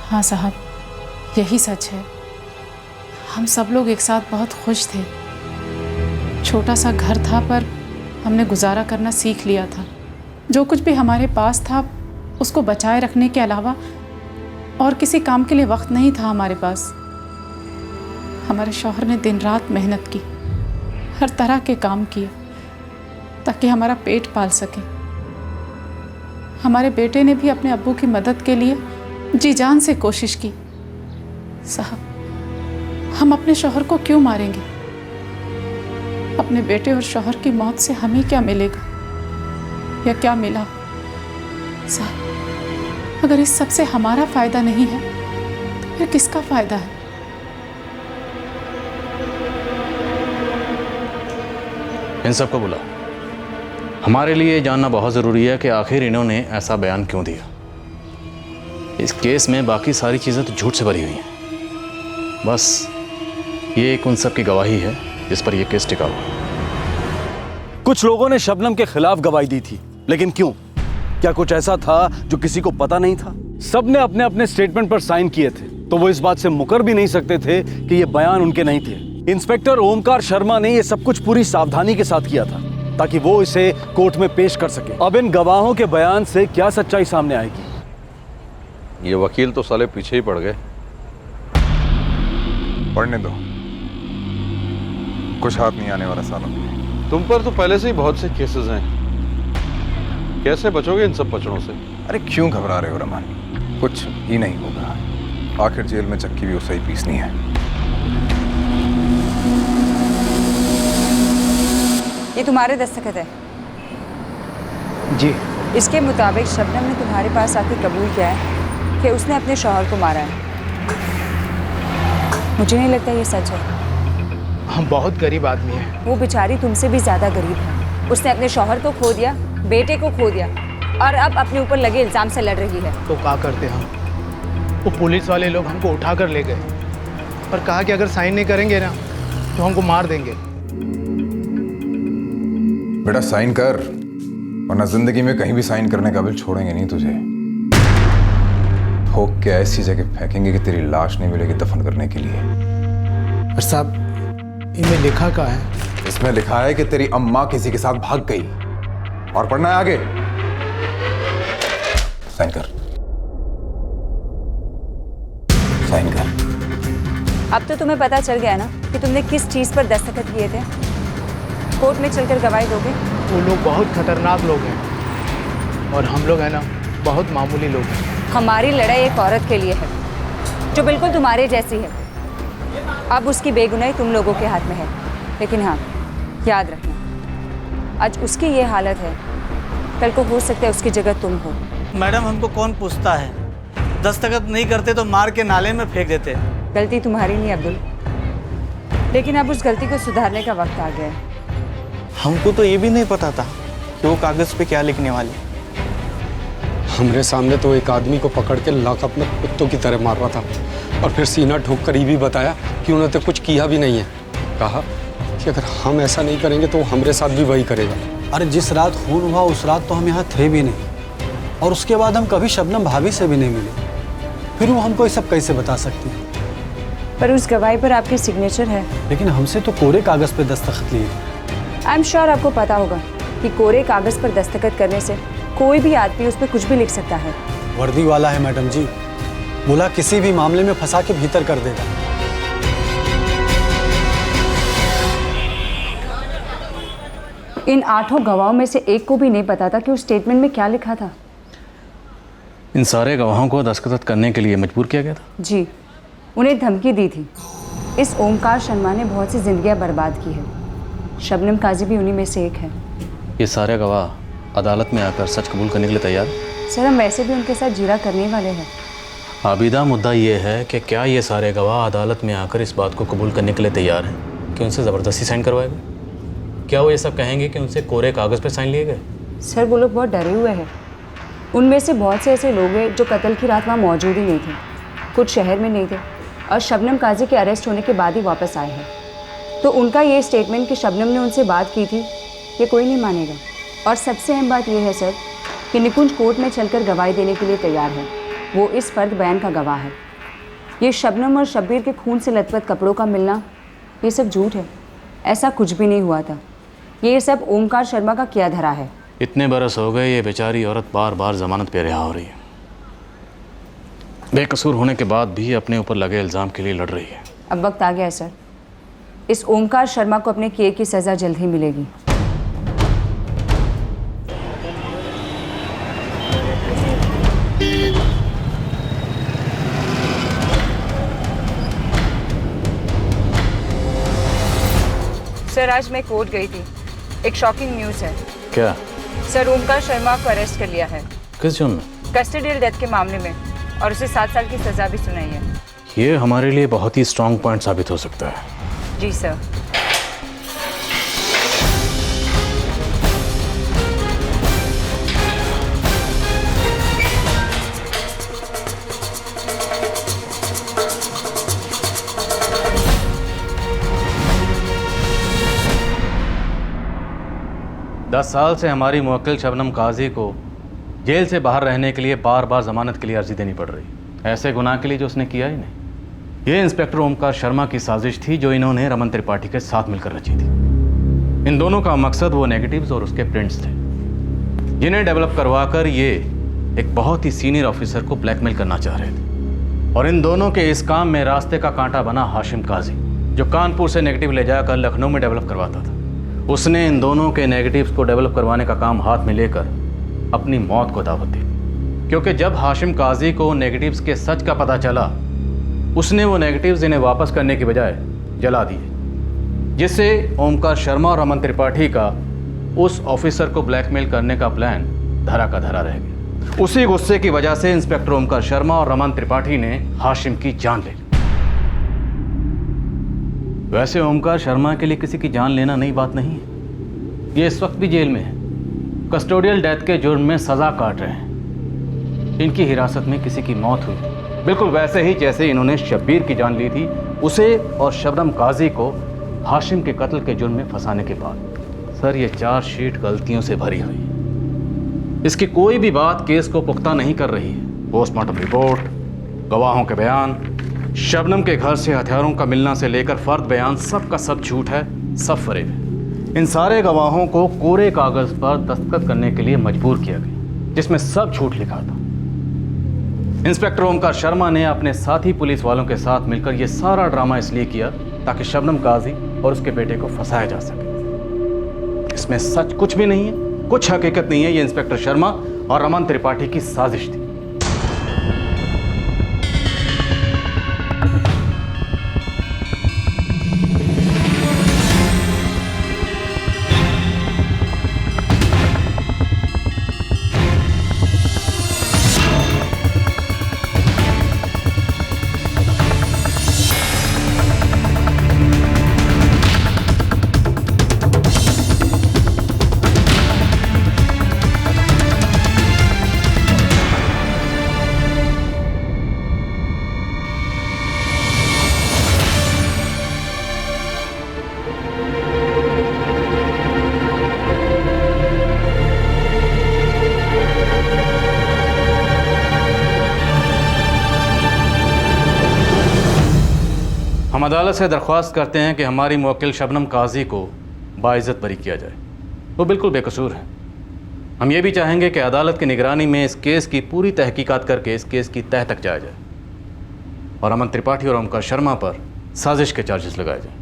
हाँ साहब, यही सच है। हम सब लोग एक साथ बहुत खुश थे। छोटा सा घर था, पर हमने गुजारा करना सीख लिया था। जो कुछ भी हमारे पास था उसको बचाए रखने के अलावा और किसी काम के लिए वक्त नहीं था हमारे पास। हमारे शौहर ने दिन रात मेहनत की, हर तरह के काम किए ताकि हमारा पेट पाल सके। हमारे बेटे ने भी अपने अब्बू की मदद के लिए जी जान से कोशिश की। साहब, हम अपने शौहर को क्यों मारेंगे? अपने बेटे और शौहर की मौत से हमें क्या मिलेगा या क्या मिला? साहब, अगर इस सब से हमारा फायदा नहीं है तो फिर किसका फायदा है? इन सबको बुलाओ। हमारे लिए ये जानना बहुत ज़रूरी है कि आखिर इन्होंने ऐसा बयान क्यों दिया। इस केस में बाकी सारी चीज़ें तो झूठ से भरी हुई हैं। बस ये एक उन सब की गवाही है जिस पर यह केस टिका हुआ। कुछ लोगों ने शबनम के खिलाफ गवाही दी थी, लेकिन क्यों? क्या कुछ ऐसा था जो किसी को पता नहीं था? सबने अपने अपने स्टेटमेंट पर साइन किए थे, तो वो इस बात से मुकर भी नहीं सकते थे कि ये बयान उनके नहीं थे। इंस्पेक्टर ओमकार शर्मा ने ये सब कुछ पूरी सावधानी के साथ किया था ताकि वो इसे कोर्ट में पेश कर सके। अब इन गवाहों के बयान से क्या सच्चाई सामने आएगी? ये वकील तो साले पीछे ही पड़ गए। पढ़ने दो, कुछ हाथ नहीं आने वाला सालों में। तुम पर तो पहले से ही बहुत से केसेस हैं, कैसे बचोगे इन सब पचड़ों से? अरे क्यों घबरा रहे हो रमन? कुछ ही नहीं होगा। आखिर जेल में चक्की भी उसे ही पीसनी है। ये तुम्हारे दस्तखत है जी। इसके मुताबिक शबनम ने तुम्हारे पास आके कबूल किया है कि उसने अपने शौहर को मारा है। मुझे नहीं लगता ये सच है। हम बहुत गरीब आदमी हैं। वो बेचारी तुमसे भी ज्यादा गरीब है। उसने अपने शौहर को खो दिया, बेटे को खो दिया, और अब अपने ऊपर लगे इल्जाम से लड़ रही है। तो क्या करते हम? वो पुलिस वाले लोग हमको उठा कर ले गए और कहा कि अगर साइन नहीं करेंगे ना तो हमको मार देंगे। बेटा साइन कर, वरना जिंदगी में कहीं भी साइन करने काबिल छोड़ेंगे नहीं तुझे। ठोक के ऐसी जगह फेंकेंगे कि तेरी लाश नहीं मिलेगी दफन करने के लिए। पर साहब, इनमें लिखा क्या है? इसमें लिखा है कि तेरी अम्मा किसी के साथ भाग गई। और पढ़ना है आगे। साइन कर, साइन कर। अब तो तुम्हें पता चल गया ना कि तुमने किस चीज पर दस्तखत किए थे। कोर्ट में चलकर गवाही दोगे? वो लोग बहुत खतरनाक लोग हैं और हम लोग हैं ना बहुत मामूली लोग हैं। हमारी लड़ाई एक औरत के लिए है जो बिल्कुल तुम्हारे जैसी है। अब उसकी बेगुनाही तुम लोगों के हाथ में है, लेकिन हाँ, याद रखना, आज उसकी ये हालत है, कल को हो सकता है उसकी जगह तुम हो। मैडम, हमको कौन पूछता है? दस्तखत नहीं करते तो मार के नाले में फेंक देते। गलती तुम्हारी नहीं अब्दुल, लेकिन अब उस गलती को सुधारने का वक्त आ गया है। हमको तो ये भी नहीं पता था कि वो कागज पे क्या लिखने वाले। हमरे सामने तो एक आदमी को पकड़ के लॉकअप में कुत्तों की तरह मार रहा था, और फिर सीना ठोक कर ये भी बताया कि उन्होंने तो कुछ किया भी नहीं है। कहा कि अगर हम ऐसा नहीं करेंगे तो हमारे साथ भी वही करेगा। अरे जिस रात खून हुआ उस रात तो हम यहाँ थे भी नहीं, और उसके बाद हम कभी शबनम भाभी से भी नहीं मिले। फिर वो हमको ये सब कैसे बता सकती है? पर उस गवाही पर आपकी सिग्नेचर है। लेकिन हमसे तो कोरे कागज पे दस्तखत लिए। आई एम श्योर आपको पता होगा कि कोरे कागज पर दस्तखत करने से कोई भी आदमी उस पर कुछ भी लिख सकता है। वर्दी वाला है मैडम जी, बोला किसी भी मामले में फंसा के भीतर कर देगा। इन 8 गवाहों में से एक को भी नहीं पता था कि उस स्टेटमेंट में क्या लिखा था। इन सारे गवाहों को दस्तखत करने के लिए मजबूर किया गया था? जी, उन्हें धमकी दी थी। इस ओमकार शर्मा ने बहुत सी जिंदगियां बर्बाद की है। शबनम काजी भी उन्हीं में से एक है। ये सारे गवाह अदालत में आकर सच कबूल करने के लिए तैयार? सर, हम वैसे भी उनके साथ जीरा करने वाले हैं। आबिदा, मुद्दा ये है कि क्या ये सारे गवाह अदालत में आकर इस बात को कबूल करने के लिए तैयार हैं कि उनसे ज़बरदस्ती साइन करवाए गए? क्या वो ये सब कहेंगे कि उनसे कोरे कागज़ पर साइन लिए गए? सर, वो लोग बहुत डरे हुए हैं। उनमें से बहुत से ऐसे लोग हैं जो कत्ल की रात वहाँ मौजूद ही नहीं थे। कुछ शहर में नहीं थे और शबनम काजी के अरेस्ट होने के बाद ही वापस आए हैं। तो उनका ये स्टेटमेंट कि शबनम ने उनसे बात की थी, ये कोई नहीं मानेगा। और सबसे अहम बात यह है सर कि निकुंज कोर्ट में चलकर गवाही देने के लिए तैयार है। वो इस फर्द बयान का गवाह है। ये शबनम और शब्बीर के खून से लथपथ कपड़ों का मिलना, ये सब झूठ है। ऐसा कुछ भी नहीं हुआ था। ये सब ओमकार शर्मा का किया धरा है। इतने बरस हो गए, ये बेचारी औरत बार बार जमानत पे रिहा हो रही है। बेकसूर होने के बाद भी अपने ऊपर लगे इल्ज़ाम के लिए लड़ रही है। अब वक्त आ गया है सर, इस ओमकार शर्मा को अपने किए की सज़ा जल्द ही मिलेगी। सर आज मैं कोर्ट गई थी, एक शॉकिंग न्यूज़ है। क्या? सर ओमकार शर्मा को अरेस्ट कर लिया है। किस जुर्म में? कस्टडियल डेथ के मामले में, और उसे 7 साल की सज़ा भी सुनाई है। ये हमारे लिए बहुत ही स्ट्रॉन्ग पॉइंट साबित हो सकता है। जी सर। दस साल से हमारी मुवक्किल शबनम काजी को जेल से बाहर रहने के लिए बार बार जमानत के लिए अर्जी देनी पड़ रही, ऐसे गुनाह के लिए जो उसने किया ही नहीं। ये इंस्पेक्टर ओमकार शर्मा की साजिश थी जो इन्होंने रमन त्रिपाठी के साथ मिलकर रची थी। इन दोनों का मकसद वो नेगेटिव्स और उसके प्रिंट्स थे, जिन्हें डेवलप करवाकर ये एक बहुत ही सीनियर ऑफिसर को ब्लैकमेल करना चाह रहे थे। और इन दोनों के इस काम में रास्ते का कांटा बना हाशिम काजी, जो कानपुर से नेगेटिव ले जाकर लखनऊ में डेवलप करवाता था। उसने इन दोनों के नेगेटिव्स को डेवलप करवाने का काम हाथ में लेकर अपनी मौत को दावत दी, क्योंकि जब हाशिम काजी को नेगेटिव्स के सच का पता चला, उसने वो नेगेटिव्स इन्हें वापस करने के बजाय जला दिए, जिससे ओमकार शर्मा और रमन त्रिपाठी का उस ऑफिसर को ब्लैकमेल करने का प्लान धरा का धरा रह गया। उसी गुस्से की वजह से इंस्पेक्टर ओमकार शर्मा और रमन त्रिपाठी ने हाशिम की जान ले ली। वैसे ओमकार शर्मा के लिए किसी की जान लेना नई बात नहीं है। ये इस वक्त भी जेल में है, कस्टोडियल डेथ के जुर्म में सज़ा काट रहे हैं। इनकी हिरासत में किसी की मौत हुई, बिल्कुल वैसे ही जैसे इन्होंने शब्बीर की जान ली थी, उसे और शबनम काजी को हाशिम के कत्ल के जुर्म में फंसाने के बाद। सर ये चार्जशीट गलतियों से भरी हुई है। इसकी कोई भी बात केस को पुख्ता नहीं कर रही है। पोस्टमार्टम रिपोर्ट, गवाहों के बयान, शबनम के घर से हथियारों का मिलना से लेकर फर्द बयान, सब का सब झूठ है, सब फरेब है। इन सारे गवाहों को कोरे कागज पर दस्तखत करने के लिए मजबूर किया गया, जिसमें सब झूठ लिखा था। इंस्पेक्टर ओमकार शर्मा ने अपने साथी पुलिस वालों के साथ मिलकर यह सारा ड्रामा इसलिए किया ताकि शबनम काजी और उसके बेटे को फंसाया जा सके। इसमें सच कुछ भी नहीं है, कुछ हकीकत नहीं है। ये इंस्पेक्टर शर्मा और रमन त्रिपाठी की साजिश थी। हम अदालत से दरख्वास्त करते हैं कि हमारी मुवक्किल शबनम काजी को बाइज्जत बरी किया जाए। वो बिल्कुल बेकसूर है। हम ये भी चाहेंगे कि अदालत की निगरानी में इस केस की पूरी तहकीकात करके इस केस की तह तक जाया जाए और रमन त्रिपाठी और ओमकार शर्मा पर साजिश के चार्जेस लगाए जाए।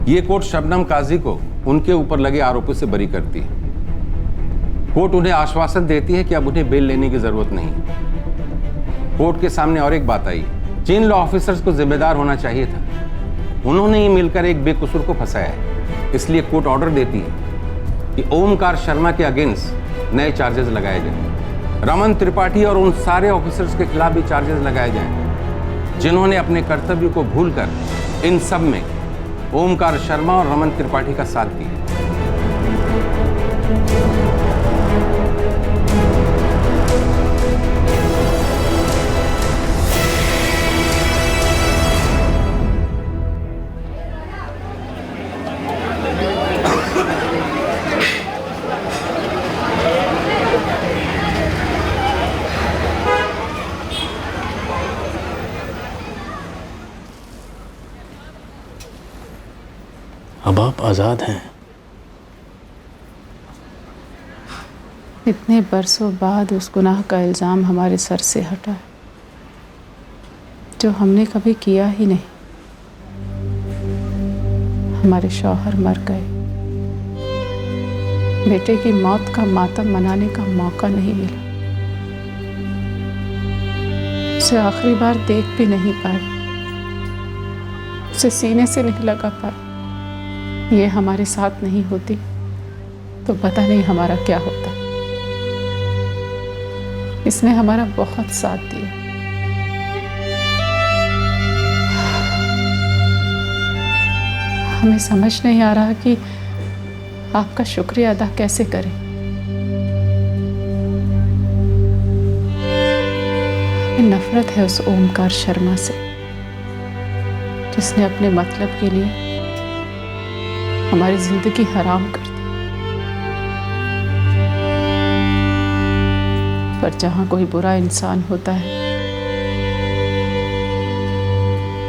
ये कोर्ट शबनम काजी को उनके ऊपर लगे आरोपों से बरी करती है। कोर्ट उन्हें आश्वासन देती है कि अब उन्हें बेल लेने की जरूरत नहीं। कोर्ट के सामने और एक बात आई, जिन लॉ ऑफिसर्स को जिम्मेदार होना चाहिए था उन्होंने ही मिलकर एक बेकसूर को फंसाया है। इसलिए कोर्ट ऑर्डर देती है कि ओमकार शर्मा के अगेंस्ट नए चार्जेस लगाए जाएं। रमन त्रिपाठी और उन सारे ऑफिसर्स के खिलाफ भी चार्जेस लगाए जाएं जिन्होंने अपने कर्तव्य को भूलकर इन सब में ओमकार शर्मा और रमन त्रिपाठी का साथ दिया। अब आप आज़ाद हैं। इतने बरसों बाद उस गुनाह का इल्ज़ाम हमारे सर से हटा जो हमने कभी किया ही नहीं। हमारे शौहर मर गए, बेटे की मौत का मातम मनाने का मौका नहीं मिला, उसे आखिरी बार देख भी नहीं पाए, उसे सीने से नहीं लगा पाए। ये हमारे साथ नहीं होती तो पता नहीं हमारा क्या होता। इसने हमारा बहुत साथ दिया। हमें समझ नहीं आ रहा कि आपका शुक्रिया अदा कैसे करें। हमें नफरत है उस ओमकार शर्मा से जिसने अपने मतलब के लिए हमारी जिंदगी हराम कर दी। पर जहां कोई बुरा इंसान होता है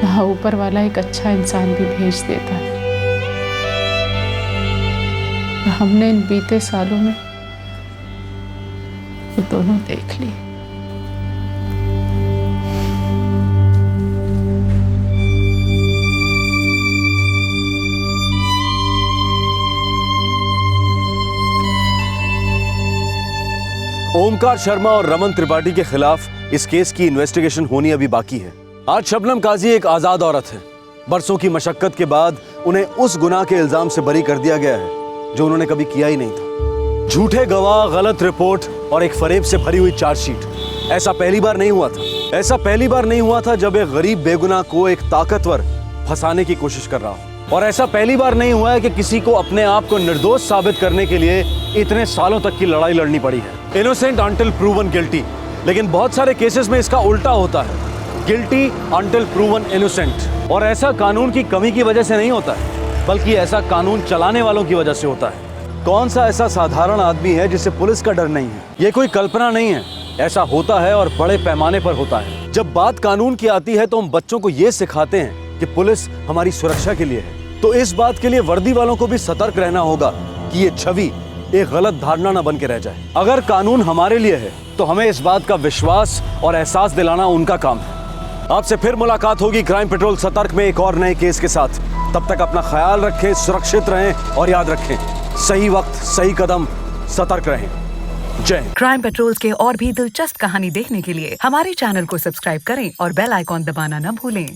वहां ऊपर वाला एक अच्छा इंसान भी भेज देता है। और हमने इन बीते सालों में वो दोनों देख लिए। ओमकार शर्मा और रमन त्रिपाठी के खिलाफ इस केस की इन्वेस्टिगेशन होनी अभी बाकी है। आज शबनम काजी एक आजाद औरत है। बरसों की मशक्कत के बाद उन्हें उस गुनाह के इल्जाम से बरी कर दिया गया है जो उन्होंने कभी किया ही नहीं था। झूठे गवाह, गलत रिपोर्ट और एक फरेब से भरी हुई चार्जशीट। ऐसा पहली बार नहीं हुआ था। ऐसा पहली बार नहीं हुआ था जब एक गरीब बेगुनाह को एक ताकतवर फंसाने की कोशिश कर रहा हो। और ऐसा पहली बार नहीं हुआ है कि किसी को अपने आप को निर्दोष साबित करने के लिए इतने सालों तक की लड़ाई लड़नी पड़ी है। Innocent until proven guilty. लेकिन बहुत सारे केसेस में इसका उल्टा होता है, गिल्टी अंटिल प्रूवन इनोसेंट। और ऐसा कानून की कमी की वजह से नहीं होता है, बल्कि ऐसा कानून चलाने वालों की वजह से होता है। कौन सा ऐसा साधारण आदमी है जिसे पुलिस का डर नहीं है? ये कोई कल्पना नहीं है, ऐसा होता है और बड़े पैमाने पर होता है। जब बात कानून की आती है तो हम बच्चों को ये सिखाते हैं कि पुलिस हमारी सुरक्षा के लिए है। तो इस बात के लिए वर्दी वालों को भी सतर्क रहना होगा कि ये छवि एक गलत धारणा न बन के रह जाए। अगर कानून हमारे लिए है तो हमें इस बात का विश्वास और एहसास दिलाना उनका काम है। आपसे फिर मुलाकात होगी क्राइम पेट्रोल सतर्क में एक और नए केस के साथ। तब तक अपना ख्याल रखें, सुरक्षित रहें और याद रखें, सही वक्त सही कदम, सतर्क रहें। जय हिंद। क्राइम पेट्रोल के और भी दिलचस्प कहानी देखने के लिए हमारे चैनल को सब्सक्राइब करें और बेल आइकॉन दबाना न भूलें।